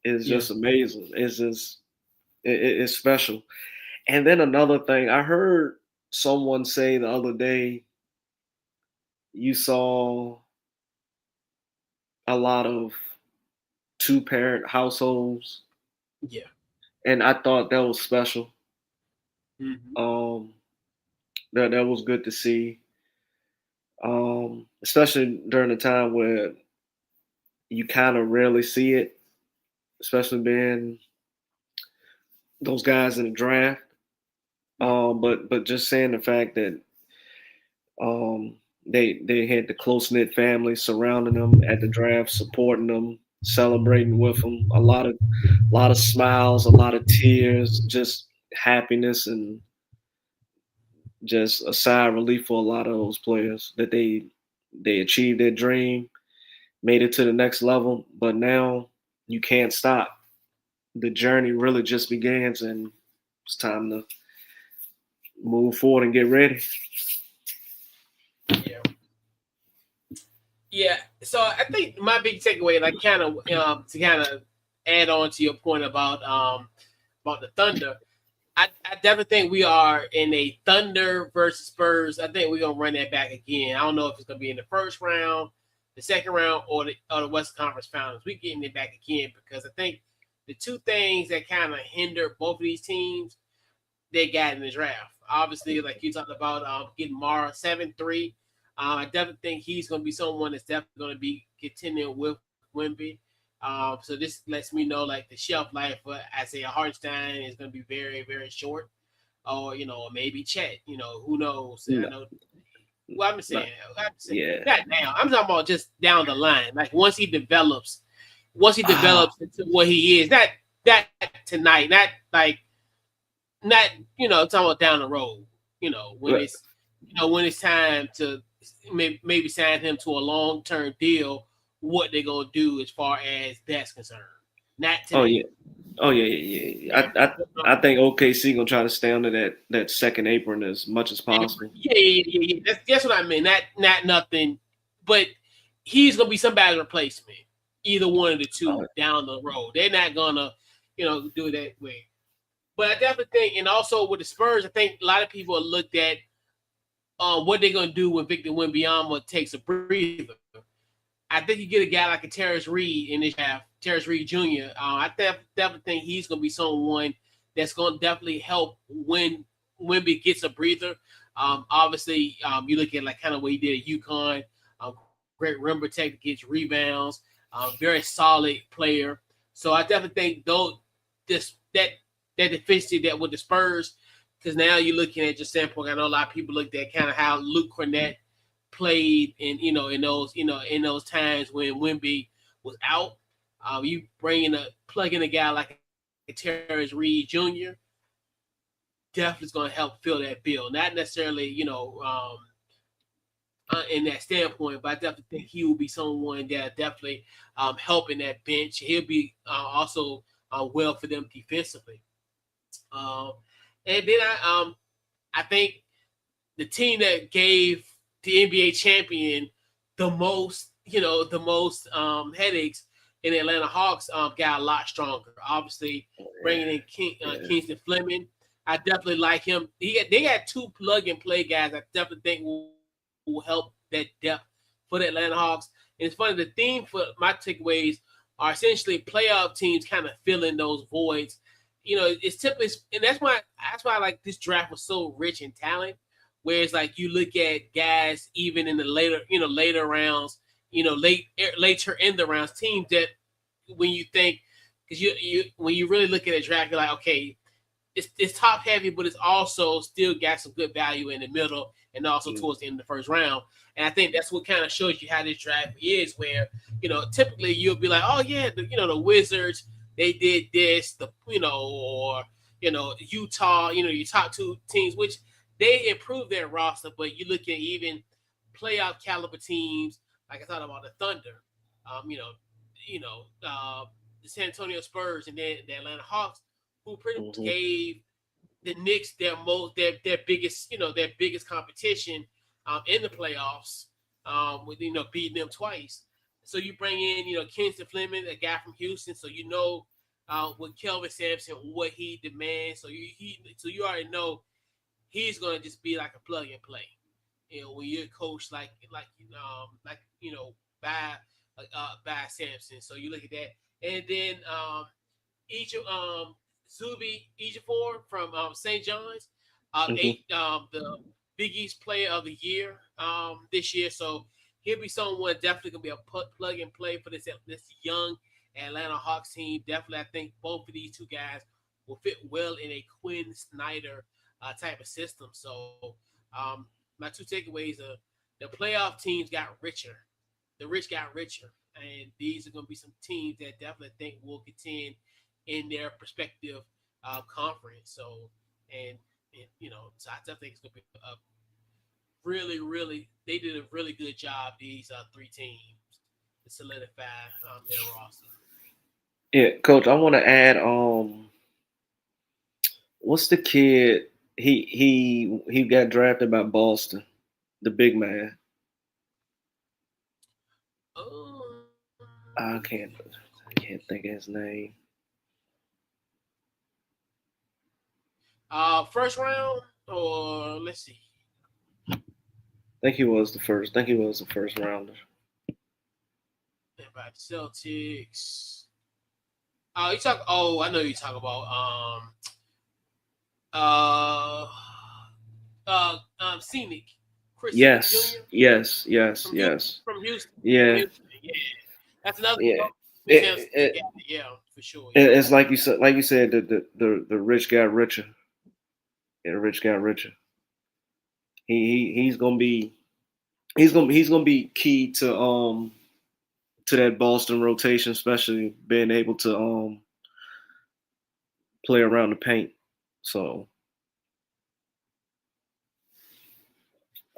is Yeah. just amazing. It's special. And then another thing, I heard someone say the other day, you saw a lot of two parent households, Yeah. and I thought that was special Mm-hmm. Um, that was good to see. Especially during a time where you kind of rarely see it, especially being those guys in the draft. Yeah. But just saying the fact that um, they had the close knit family surrounding them at the draft, supporting them, celebrating with them. A lot of smiles, a lot of tears, just happiness and just a sigh of relief for a lot of those players that they achieved their dream, made it to the next level, but now you can't stop. The journey really just begins, and it's time to move forward and get ready. Yeah. Yeah. So I think my big takeaway, like kind of to kind of add on to your point about the Thunder, I definitely think we are in a Thunder versus Spurs. I think we're gonna run that back again. I don't know if it's gonna be in the first round, the second round, or the Western Conference Finals. We're getting it back again because I think the two things that kind of hinder both of these teams they got in the draft. Obviously, like you talked about, getting Mara 7-3. I definitely think he's going to be someone that's definitely going to be continuing with Wimby. So this lets me know like the shelf life for Isaiah Hartenstein is going to be very, very short. Or maybe Chet. Who knows? I No, know. Well, I'm not saying, I'm saying, yeah. not now. I'm talking about just down the line. Like once he Ah, develops into what he is, not tonight, not like not talking about down the road. When but it's time to maybe sign him to a long term deal. What they gonna do as far as that's concerned? Not oh today. yeah, oh yeah, yeah, yeah. I think OKC gonna try to stay under that second apron as much as possible. Yeah. That's what I mean. Not nothing, but he's gonna be somebody's replacement. Either one of the Uh, two down the road. They're not gonna do it that way. But I definitely think, and also with the Spurs, I think a lot of people looked at what they're gonna do when Victor Wembanyama takes a breather. I think you get a guy like a Terrence Reed in this draft, Terrence Reed Jr. Definitely think he's gonna be someone that's gonna definitely help when Wemby gets a breather. Obviously, you look at like kind of what he did at UConn. Great rim protector, gets rebounds. Very solid player. So I definitely think though this that deficiency that with the Spurs, because now you're looking at your standpoint. I know a lot of people looked at kind of how Luke Cornett played in those times when Wemby was out. You plug in a guy like a Terrence Reed Jr. definitely is going to help fill that bill. Not necessarily in that standpoint, but I definitely think he will be someone that definitely helping that bench. He'll be also well for them defensively. Um, and then I think the team that gave the NBA champion the most headaches in the Atlanta Hawks got a lot stronger. Obviously, bringing in yeah. Kingston Fleming, I definitely like him. They got two plug and play guys. I definitely think will help that depth for the Atlanta Hawks. And it's funny. The theme for my takeaways are essentially playoff teams kind of filling those voids. It's typically, and that's why like this draft was so rich in talent. Whereas like you look at guys even in the later rounds, later in the rounds, teams that when you think because you when you really look at a draft, you're like, okay, it's top heavy, but it's also still got some good value in the middle and also Mm, towards the end of the first round. And I think that's what kind of shows you how this draft is, where typically you'll be like, oh yeah, the Wizards they did this, or Utah, your top two teams, which they improved their roster, but you look at even playoff caliber teams, like I thought about the Thunder, um, you know, the San Antonio Spurs, and then the Atlanta Hawks, who pretty much mhm, gave the Knicks their biggest competition in the playoffs, with beating them twice. So you bring in Kingston Fleming, a guy from Houston, so with Kelvin Sampson what he demands. So you already know he's gonna just be like a plug and play. When you're coached by by Sampson. So you look at that, and then Egypt, Zubi Ejiofor from St. John's. Hmm. The Big East Player of the Year this year. So he'll be someone definitely gonna be a plug and play for this young Atlanta Hawks team. Definitely, I think both of these two guys will fit well in a Quinn Snyder type of system. So my two takeaways are the playoff teams got richer. The rich got richer, and these are going to be some teams that definitely think will contend in their respective conference. So, and, so I definitely think it's going to be a they did a really good job. These three teams to solidify their roster. Yeah, coach. I want to add. What's the kid? He got drafted by Boston. The big man. I Let me can't. think. I can't think of his name. First round, or let's see. I think he was the first. I think he was the first rounder. About Celtics. Oh, you talk. Oh, I know you talk about. Uh, Scenic, Chris Scenic Yes. Jr. Yes. Yes. from Houston. Yes. From Houston. From Yeah. Houston. Yeah, that's another Yeah. chance It, to it, get. Yeah, for sure. Yeah. it's like you said. Like you said, the rich got richer. Yeah, the rich got richer. He's gonna be he's gonna be key to that Boston rotation, especially being able to play around the paint. So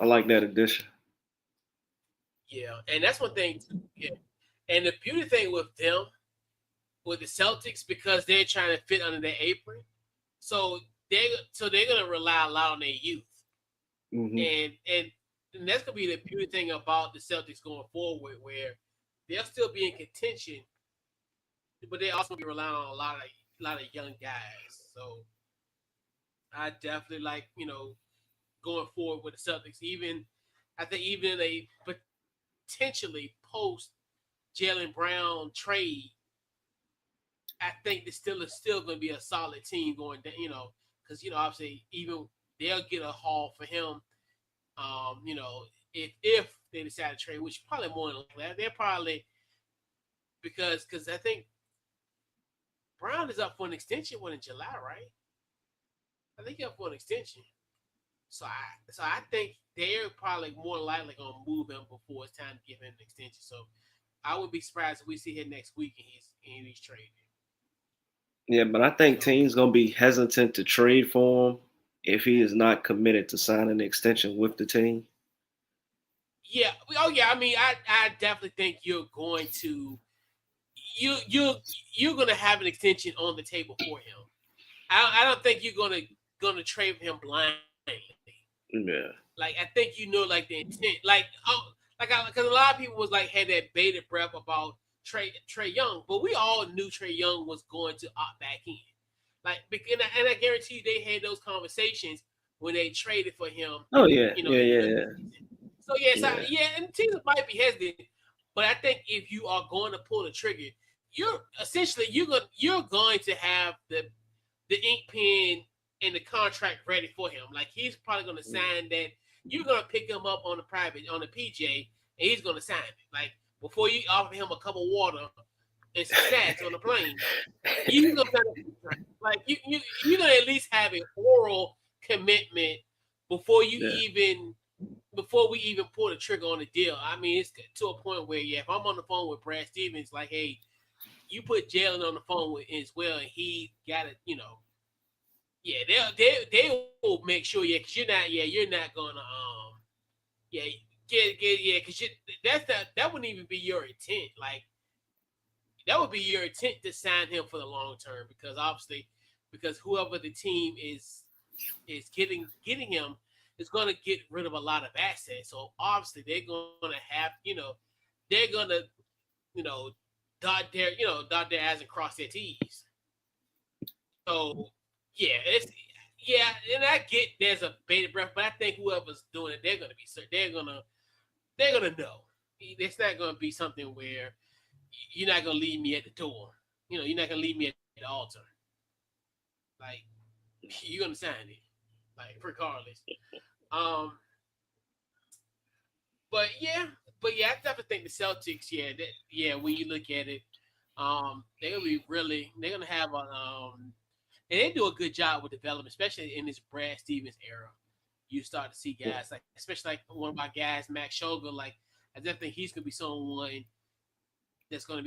I like that addition. Yeah, and that's one thing too. Yeah, and the beauty thing with them, with the Celtics, because they're trying to fit under their apron, so they're gonna rely a lot on their youth, Hmm. and that's gonna be the beauty thing about the Celtics going forward, where they'll still be in contention, but they also be relying on a lot of young guys. So I definitely like going forward with the Celtics. Even I think even they potentially post Jalen Brown trade, I think this still is still going to be a solid team going down. Because obviously even they'll get a haul for him. If they decide to trade, which probably more than likely they're probably because I think Brown is up for an extension one in July, right? I think he's up for an extension. So I think they're probably more likely gonna move him before it's time to give him an extension. So I would be surprised if we see him next week and he's traded. Yeah, but I think So teams gonna be hesitant to trade for him if he is not committed to signing an extension with the team. yeah, oh yeah. I mean, I definitely think you you're gonna have an extension on the table for him. I don't think you're gonna trade for him blindly. Yeah. Like I think like the intent, because a lot of people was like had that bated breath about Trey Young, but we all knew Trey Young was going to opt back in. Like, and I guarantee you they had those conversations when they traded for him. Oh yeah, yeah, In the yeah, season. So yes, yeah. and teams might be hesitant, but I think if you are going to pull the trigger, you're going to have the ink pen and the contract ready for him. Like he's probably going to Mm. sign that. You're going to pick him up on the PJ, and he's going to sign it. Like before you offer him a cup of water and some snacks on the plane, you going to sign a contract. Like you're going to at least have an oral commitment before you Yeah. even before we even pull the trigger on the deal. I mean, it's to a point where if I'm on the phone with Brad Stevens, like, hey, you put Jalen on the phone with as well, and he got it, yeah, they will make sure, because you're not gonna yeah, yeah, because that wouldn't even be your intent. Like that would be your intent to sign him for the long term, because obviously, because whoever the team is getting him is going to get rid of a lot of assets. So obviously they're going to have, they're going to, you know, dot their I's and cross their T's. So yeah, yeah, and I get there's a bated breath, but I think whoever's doing it, they're gonna be they're gonna know. It's not gonna be something where you're not gonna leave me at the door. You're not gonna leave me at the altar. Like you're gonna sign it. like regardless. Um, but yeah, I definitely think the Celtics. When you look at it, they're gonna be really. They're gonna have a and they do a good job with development, especially in this Brad Stevens era. You start to see guys like, especially like one of my guys, Max Shoga. Like, I definitely think he's gonna be someone that's gonna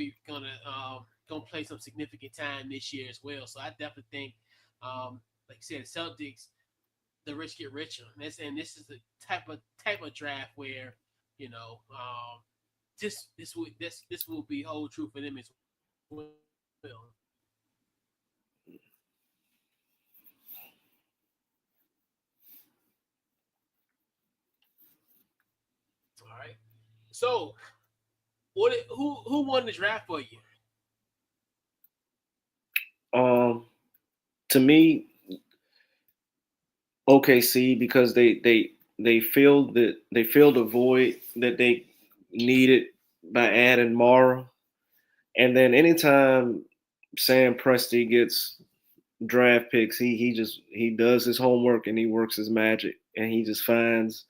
play some significant time this year as well. So I definitely think, like you said, the Celtics, the rich get richer. And this is the type of draft where you know this will be whole true for them as well. All right. So who won the draft for you? Um, to me, OKC, because they filled a void that they needed by adding Mara. And then anytime Sam Presti gets draft picks, he does his homework and he works his magic and he just finds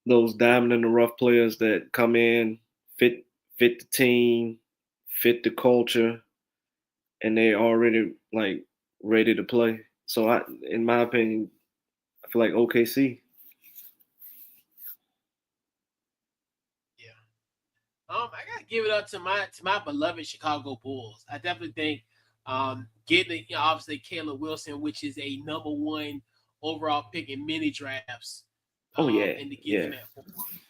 those diamond in the rough players that come in, fit the team, fit the culture, and they already like ready to play. So in my opinion, I feel like OKC. Yeah. I gotta give it up to my beloved Chicago Bulls. I definitely think getting obviously Caleb Wilson, which is a number one overall pick in many drafts, Oh yeah, and to get him yeah, at 4,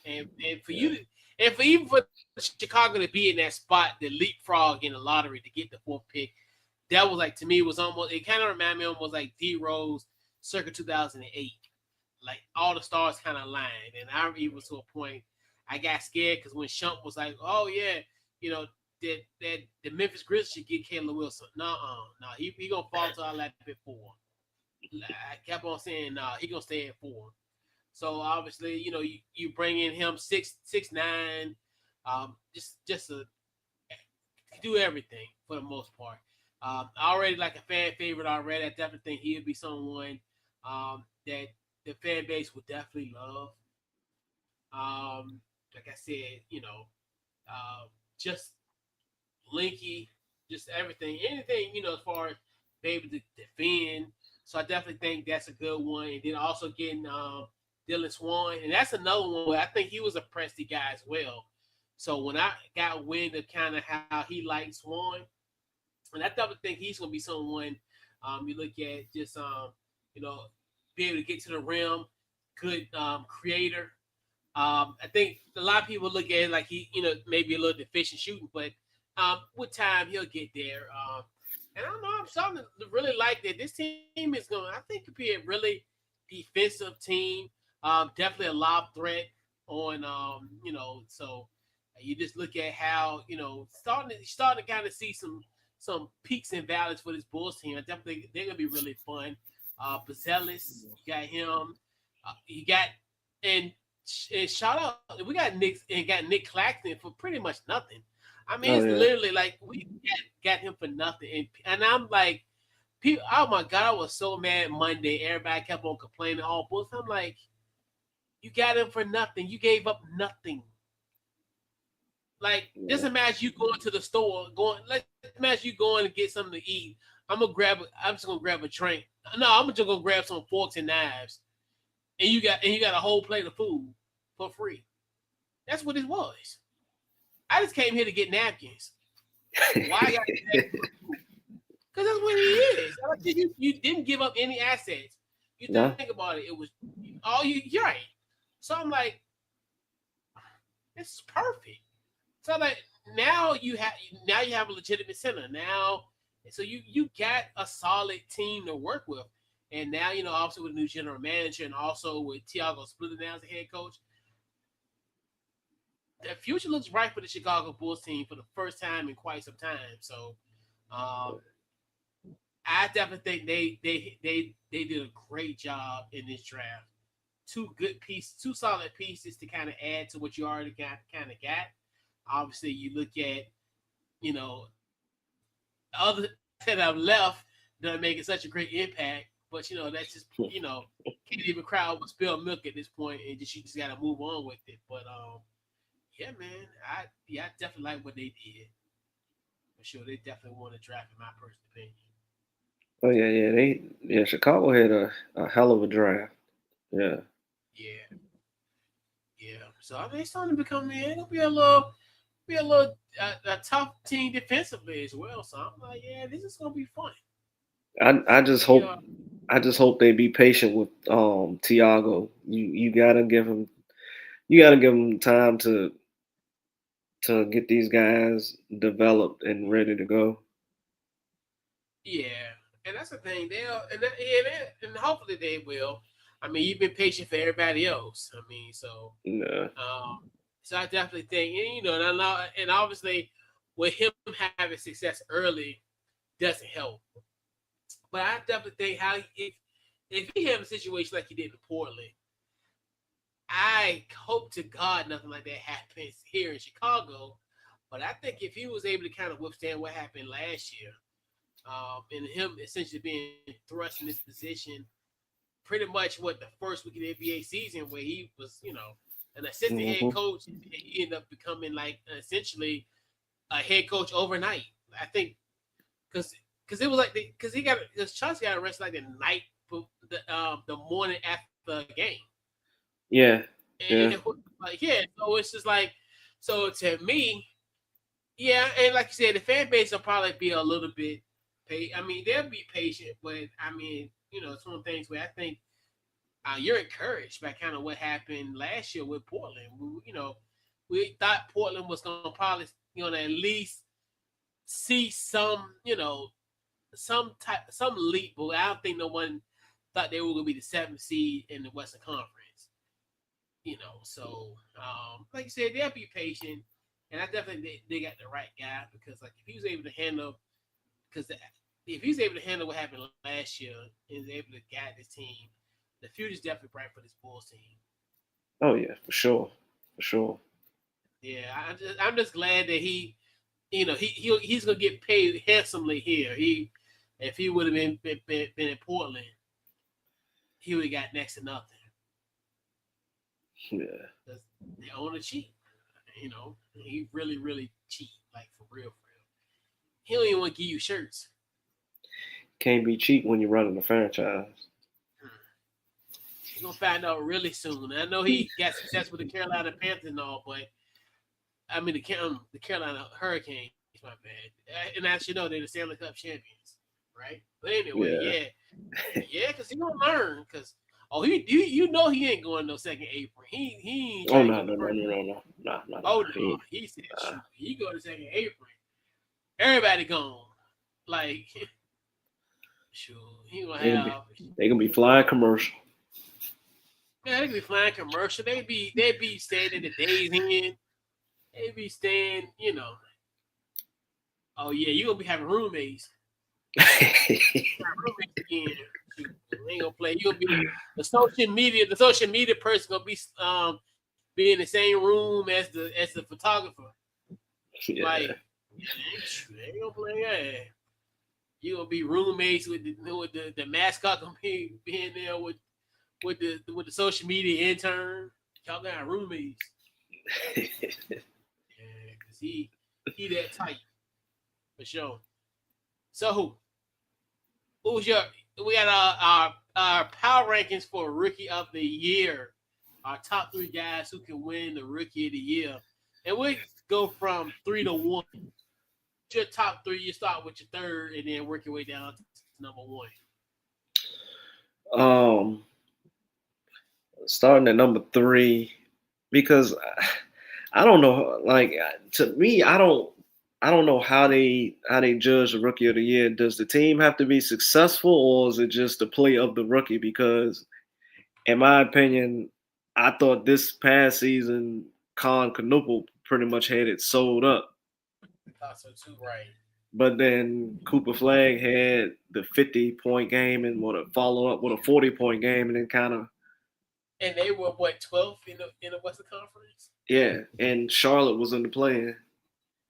and for yeah. you to and for even for Chicago to be in that spot, the leapfrog in the lottery to get the fourth pick, that was like to me was almost it kind of reminded me almost like D Rose circa 2008. Like all the stars kind of aligned, and I even to a point I got scared because when Shump was like, "Oh yeah, you know that the Memphis Grizzlies should get Caleb Wilson." No, he gonna fall to our lap at 4. I kept on saying, "Nah, he gonna stay at 4." So obviously, you bring in him 6'9", just to do everything for the most part. Already like a fan favorite already. I definitely think he would be someone that the fan base would definitely love. Like I said, just linky, just everything, anything, as far as be able to defend. So I definitely think that's a good one. And then also getting Dylan Swan, and that's another one where I think he was a Presti guy as well. So when I got wind of kind of how he liked Swan, and I definitely think he's gonna be someone you look at just you know be able to get to the rim, good creator. I think a lot of people look at it like he, maybe a little deficient shooting, but with time he'll get there. And I don't know, I'm starting to really like that. This team is going. I think could be a really defensive team. Definitely a lob threat on. So you just look at how starting to kind of see some peaks and valleys for this Bulls team. I definitely think they're gonna be really fun. Bazelis, you got him. You got and and shout out, we got Nick Claxton for pretty much nothing. I mean, it's Oh yeah. literally like we got him for nothing, and I'm like, people, oh my god, I was so mad Monday. Everybody kept on complaining all Bulls. I'm like, you got him for nothing. You gave up nothing. Like, just Yeah. imagine you going to the store, let's imagine you going to get something to eat. I'm just gonna grab a drink. No, I'm just gonna grab some forks and knives, and you got a whole plate of food for free. That's what it was. I just came here to get napkins. Why I got because that's what he is. Like, you didn't give up any assets. You think No. about it, it was all you're right. So I'm like, this is perfect. So like now you have a legitimate center. Now so you got a solid team to work with. And now, obviously with a new general manager and also with Tiago Splitter now as the head coach, the future looks bright for the Chicago Bulls team for the first time in quite some time. So um, I definitely think they did a great job in this draft. Two solid pieces to kind of add to what you already got. Obviously, you look at other that I've left that are making such a great impact. But But that's just can't even cry over spilled milk at this point, and you just got to move on with it. But yeah, man, I definitely like what they did for sure. They definitely won the draft, in my personal opinion. Oh yeah. Chicago had a hell of a draft. Yeah. Yeah, yeah. So I mean, it's starting to become it'll be a little a tough team defensively as well. So I'm like, yeah, this is gonna be fun. I It's just gonna be hope I just hope they be patient with Tiago. You gotta give him time to get these guys developed and ready to go. yeah, and that's the thing. And hopefully they will. I mean, you've been patient for everybody else. I mean, Yeah. um, so I definitely think, and, and obviously with him having success early doesn't help. But I definitely think how if he have a situation like he did in Portland, I hope to God nothing like that happens here in Chicago. But I think if he was able to kind of withstand what happened last year, and him essentially being thrust in this position, pretty much what the first week of the NBA season, where he was, an assistant head Hmm. coach, and he ended up becoming like essentially a head coach overnight. I think because it was like because because Chauncey got arrested like the night, the morning after the game. Yeah. And Yeah. like, yeah, so it's just like, so to me, yeah, and like you said, the fan base will probably be a little bit I mean, they'll be patient, but I mean, it's one of the things where I think you're encouraged by kind of what happened last year with Portland. We thought Portland was going to probably, at least see some leap, but I don't think no one thought they were going to be the seventh seed in the Western Conference. So like you said, they'll be patient, and I definitely they got the right guy because like if he was able to handle because if he's able to handle what happened last year and is able to guide this team, the future's definitely bright for this Bulls team. Oh yeah, for sure. For sure. Yeah, I'm just glad that he's gonna get paid handsomely here. If he would have been in Portland, he would have got next to nothing. Yeah. 'Cause they own a cheap. He really cheap, like for real, for real. He don't even want to give you shirts. Can't be cheap when you're running a franchise. You're gonna find out really soon. I know he got success with the Carolina Panthers and all, but I mean the Carolina Hurricanes, my bad. And as you know, they're the Stanley Cup champions, right? But anyway, Yeah. yeah, because he gonna learn. Because he ain't going no second apron. He ain't Oh trying to no go to no no first. no no no no no no. Oh no, He, he said uh, shoot, he go to second apron. Everybody gone. Like sure, he gonna they gonna be have. they gonna be flying commercial. Man, they be flying commercial. They be staying in the days in. They be staying. Oh yeah, you gonna be having roommates. Roommates again. Shoot, ain't gonna play. You gonna be the social media person gonna be in the same room as the photographer. Like, Yeah. they ain't gonna play. Yeah, you gonna be roommates with the mascot gonna be being there with the social media intern. Y'all got roommates. Yeah, cause he that tight for sure. So who's your we got our power rankings for rookie of the year. Our top three guys who can win the rookie of the year, and we go from 3 to 1. Your top three, you start with your third, and then work your way down to number one. um, Starting at number three because I don't know. Like to me, I don't know how they judge the rookie of the year. Does the team have to be successful, or is it just the play of the rookie? Because in my opinion, I thought this past season, Con Canuple pretty much had it sold up. I thought so too, right? But then Cooper Flag had the 50-point game and what a follow up with a 40-point game, and then kind of And they were what 12th in the Western Conference. yeah. And Charlotte was in the play.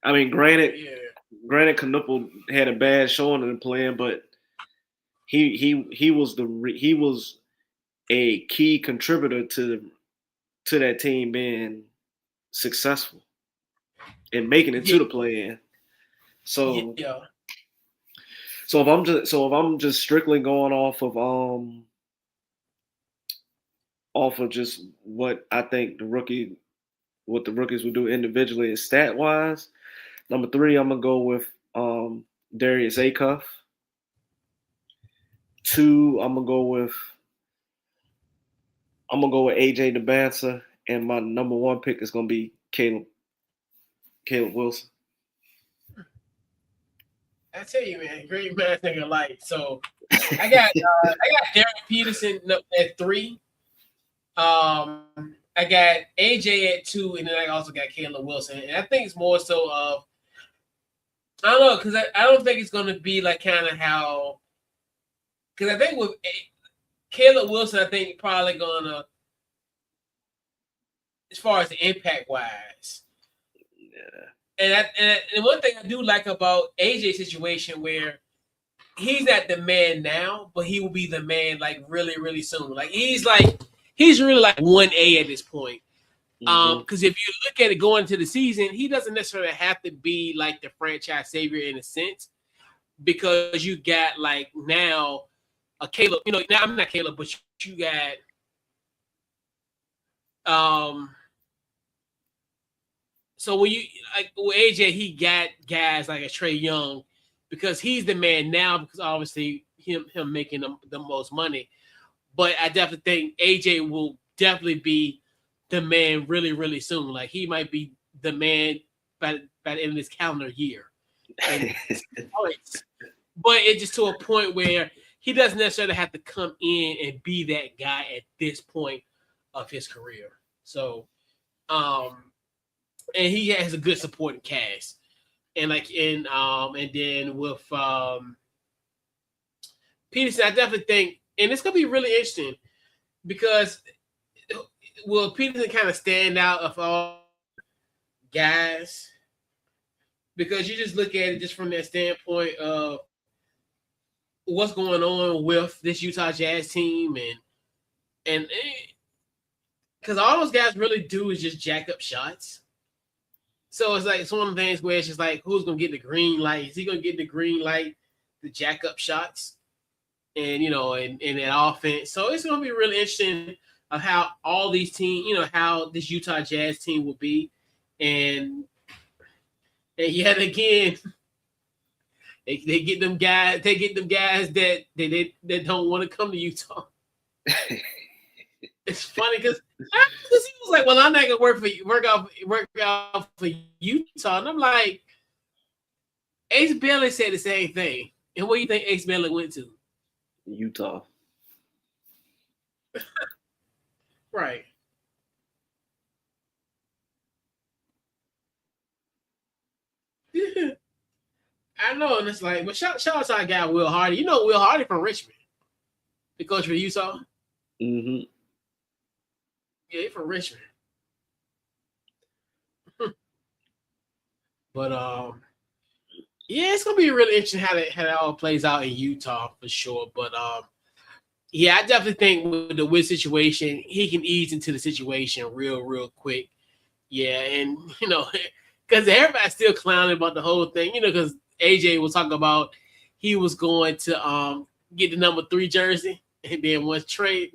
I mean, Yeah, granted, Canuple had a bad showing in the play, but he was he was a key contributor to that team being successful and making it to the play-in. So yeah. so if I'm just strictly going off of just what I think what the rookies would do individually and stat wise, number 3 I'm gonna go with Darius Acuff. 2 I'm gonna go with AJ DeBansa, and my number 1 pick is gonna be Caleb Wilson. I tell you, man, great man nigga light. So I got Derek Peterson at 3. I got AJ at 2, and then I also got Caleb Wilson. And I think it's more so of I don't know, because I don't think it's going to be like kind of how. Because I think with Caleb Wilson, I think probably going to, as far as the impact wise. Yeah. And one thing I do like about AJ's situation where he's not the man now, but he will be the man like really, really soon. Like he's really like 1A at this point. Because if you look at it going into the season, he doesn't necessarily have to be like the franchise savior in a sense, because you got like now a Caleb. You know, now I'm not Caleb, but you got So when you like with AJ, he got guys like a Trae Young because he's the man now because obviously him making the most money. But I definitely think AJ will definitely be the man really, really soon. Like he might be the man by the end of this calendar year. And but it's just to a point where he doesn't necessarily have to come in and be that guy at this point of his career. So and he has a good supporting cast. And and then with Peterson, I definitely think, and it's gonna be really interesting because will Peterson kind of stand out of all guys? Because you just look at it just from that standpoint of what's going on with this Utah Jazz team, and because all those guys really do is just jack up shots. So it's one of the things where it's just like, who's gonna get the green light? Is he gonna get the green light to jack up shots? And in that offense. So it's gonna be really interesting of how all these teams, how this Utah Jazz team will be. And yet again, they get them guys that don't want to come to Utah. It's funny because he was like, "Well, I'm not gonna work out for Utah," and I'm like, Ace Bailey said the same thing. And where do you think Ace Bailey went to? Utah. Right. I know, and it's like, but shout out to our guy Will Hardy. You know Will Hardy from Richmond. The coach for Utah. Mm-hmm. Yeah, he's from Richmond. But yeah, it's gonna be really interesting how that all plays out in Utah for sure. But yeah, I definitely think with the Wiz situation, he can ease into the situation real quick. Yeah, and because everybody's still clowning about the whole thing, because AJ was talking about he was going to get the number 3 jersey, and then once trade,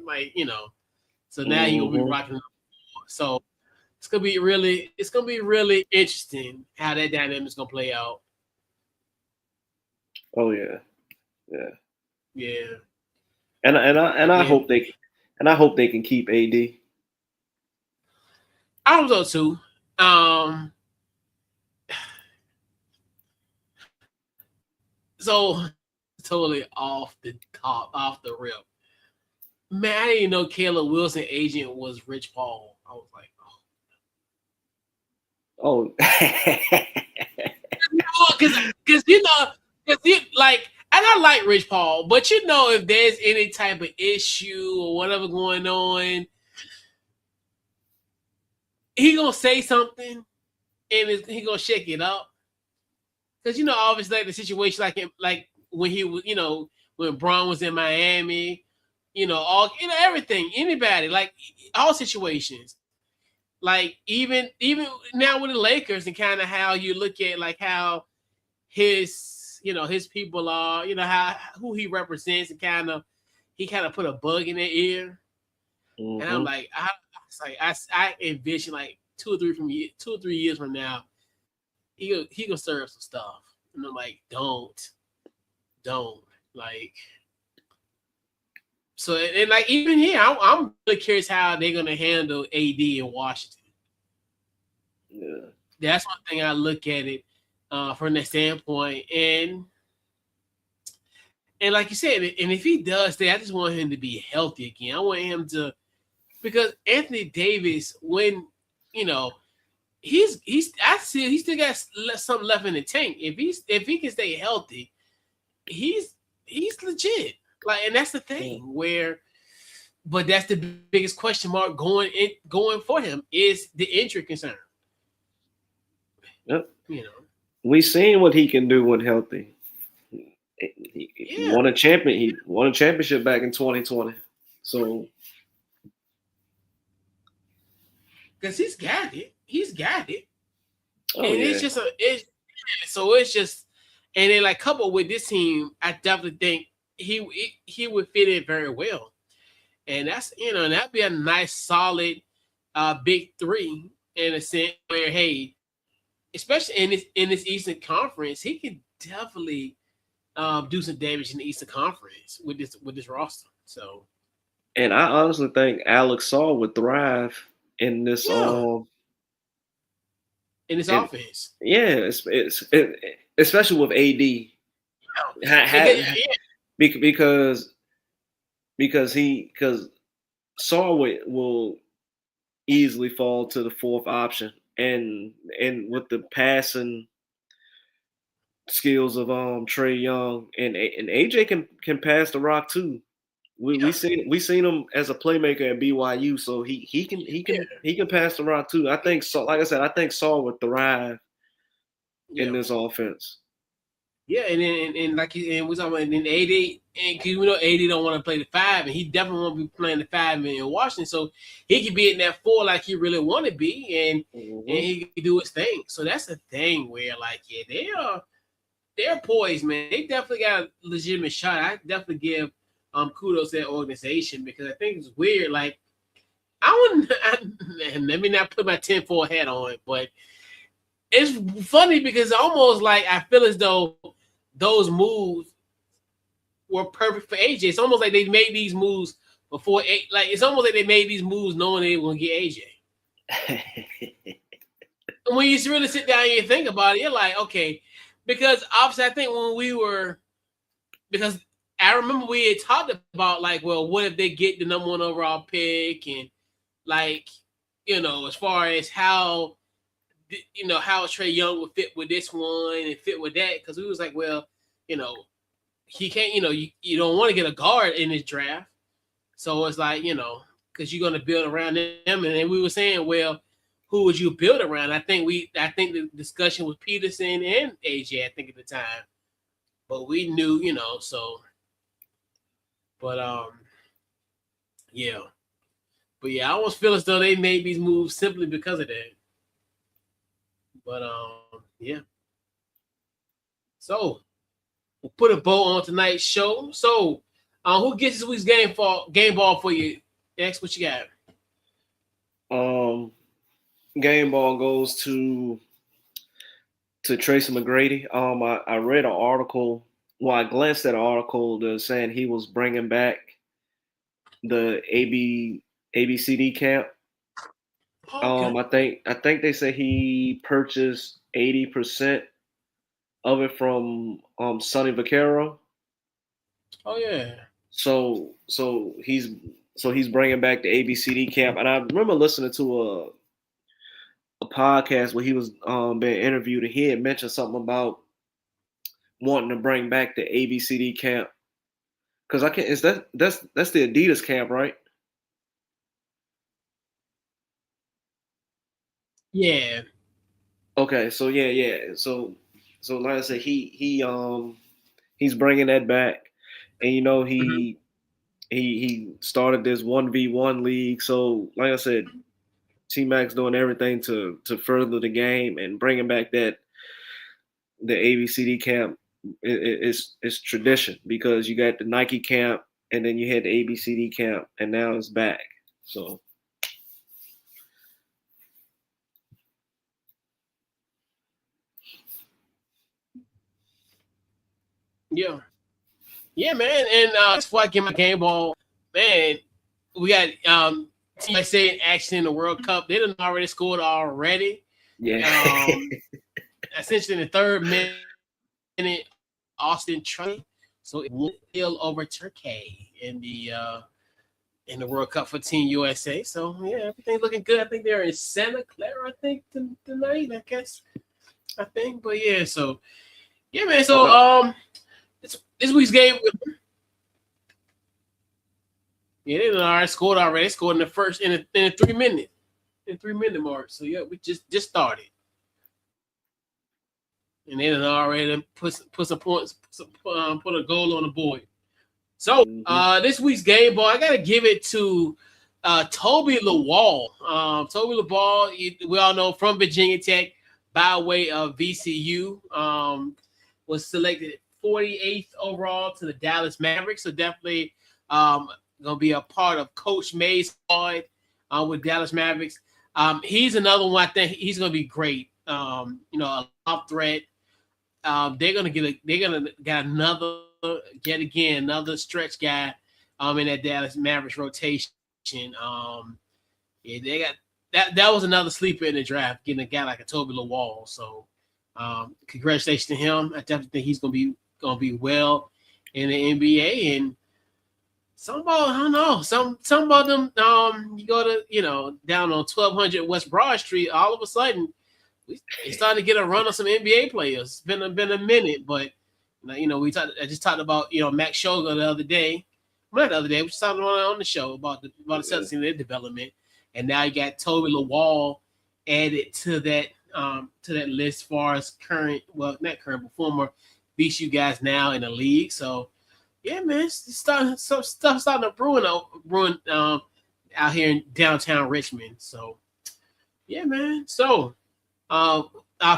so now he will be rocking. So it's gonna be really interesting how that dynamic is gonna play out. Oh yeah. Yeah. And I hope they can keep AD. I hope so too. So totally off the rip. Man, I didn't know Caleb Wilson agent was Rich Paul. I was like, oh. Because like, and I like Rich Paul, but if there's any type of issue or whatever going on, he gonna say something, and he gonna shake it up. Because obviously, like the situation, like when he was, when Braun was in Miami, everything, anybody, like all situations. Like even now with the Lakers and kind of how you look at like how his people are, how who he represents, and he kind of put a bug in their ear, and I'm Mm-hmm. like, I envision like 2 or 3 years from now, he gonna serve some stuff, and I'm like, don't like. So and like even here, I'm really curious how they're gonna handle AD in Washington. Yeah. That's one thing I look at it from that standpoint, and like you said, and if he does that, I just want him to be healthy again. I want him to because Anthony Davis, when you know he's I see he still got something left in the tank. If he can stay healthy, he's legit. Like, and that's the Yeah. thing where, but that's the biggest question mark going for him is the injury concern. Yep. You know, We seen what he can do when healthy. He yeah, won a champion. He won a championship back in 2020. So, because he's got it. He's got it, oh and it's yeah, just so it's just, and then like coupled with this team, I definitely think he would fit in very well, and that's and that'd be a nice solid big three in a sense where hey, especially in this Eastern Conference, he can definitely do some damage in the Eastern Conference with this roster. So and I honestly think Alex Saul would thrive in this. yeah, in this And offense, yeah, especially with AD, yeah, because because Saul will easily fall to the fourth option, and with the passing skills of Trey Young and AJ can pass the rock too. We yeah, seen him as a playmaker at BYU, so yeah, he can pass the rock too. I think so. Like I said, I think Saul would thrive in yeah. this offense. Yeah, and then and like and we talking about and then AD, and because we know AD don't want to play the five, and he definitely won't be playing the five in Washington, so he could be in that four like he really want to be, and Hmm. he could do his thing. So that's the thing where like yeah, they're poised, man. They definitely got a legitimate shot. I definitely give kudos to that organization because I think it's weird. Like I wouldn't let me not put my 10-4 hat on, but it's funny because almost like I feel as though those moves were perfect for AJ. It's almost like they made these moves before. Like it's almost like they made these moves knowing they were gonna get AJ. And when you really sit down and you think about it, you're like, okay, because obviously I think when we were because I remember we had talked about like, well, what if they get the number one overall pick and like, as far as how how Trey Young would fit with this one and fit with that because we was like, well, you know, he can't, you don't want to get a guard in this draft. So it's like, because you're going to build around them. And then we were saying, well, who would you build around? I think the discussion was Peterson and AJ, I think at the time. But we knew, so, but, yeah. But yeah, I almost feel as though they made these moves simply because of that. But, yeah. So we'll put a bow on tonight's show. So, who gets this week's game ball for you? X, what you got? um, Game ball goes to Tracy McGrady. I read an article. Well, I glanced at an article that saying he was bringing back the ABCD camp. Oh, okay. I think they say he purchased 80% of it from Sonny Vaccaro. Oh yeah. So he's bringing back the ABCD camp, and I remember listening to a podcast where he was being interviewed, and he had mentioned something about wanting to bring back the ABCD camp because I can't. Is that's the Adidas camp, right? Yeah. Okay, so yeah. So like I said, he's bringing that back, and he started this 1v1 league. So like I said, T Mac's doing everything to further the game and bringing back the ABCD camp. It's tradition because you got the Nike camp and then you had the ABCD camp and now it's back. So Yeah. Yeah, man. And before I get my game ball, man, we got Team USA in action in the World Cup. They done already scored already. yeah. Essentially in the third minute, Austin Trey. So it 1-0 over Turkey in the World Cup for Team USA. So yeah, everything's looking good. I think they're in Santa Clara, I think, tonight, I guess. I think. But yeah, so yeah, man. So this week's game. Yeah, they already scored already. They scored in the first in the 3 minute mark. So yeah, we just started, and they done already put some points, put a goal on the board. So this week's game ball, I gotta give it to Toby Lawal. Toby Lawal, we all know from Virginia Tech by way of VCU, was selected 48th overall to the Dallas Mavericks. So definitely gonna be a part of Coach May's squad with Dallas Mavericks. He's another one. I think he's gonna be great. A lob threat. They're gonna get another stretch guy in that Dallas Mavericks rotation. They got that was another sleeper in the draft, getting a guy like a Toby Lawal. So congratulations to him. I definitely think he's gonna be well in the NBA. And some ball, I don't know. Some of them, you go to down on 1200 West Broad Street, all of a sudden they started to get a run of some NBA players. It's been a minute, but I just talked about Max Shoga the other day. Well, not the other day, we just talked on the show about the Celtics and their development, and now you got Toby Lawal added to that list as far as not current, but former BCU guys now in the league. So yeah, man, some stuff starting to brewing out here in downtown Richmond. So yeah, man. So our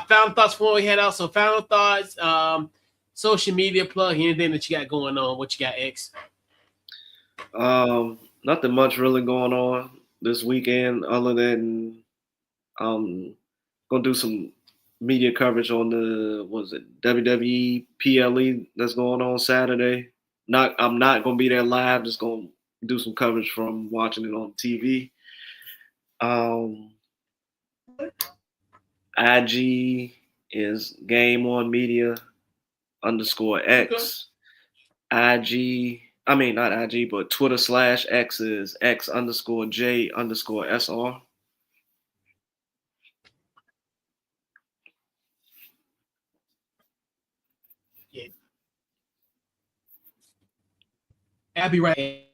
final thoughts before we head out. So final thoughts, social media plug, anything that you got going on. What you got, X? Nothing much really going on this weekend other than gonna do some media coverage on the WWE PLE that's going on Saturday. I'm not gonna be there live, just gonna do some coverage from watching it on TV. IG is Game On Media _X. Not IG, but Twitter /X is X_J_SR. Yeah. I'll be right.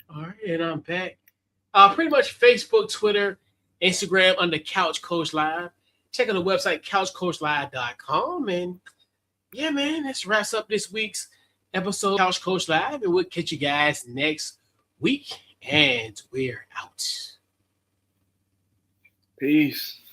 All right, and I'm back. Pretty much Facebook, Twitter, Instagram under Couch Coach Live. Check out the website couchcoachlive.com. And yeah, man, this wraps up this week's episode of Couch Coach Live. And we'll catch you guys next week. And we're out. Peace.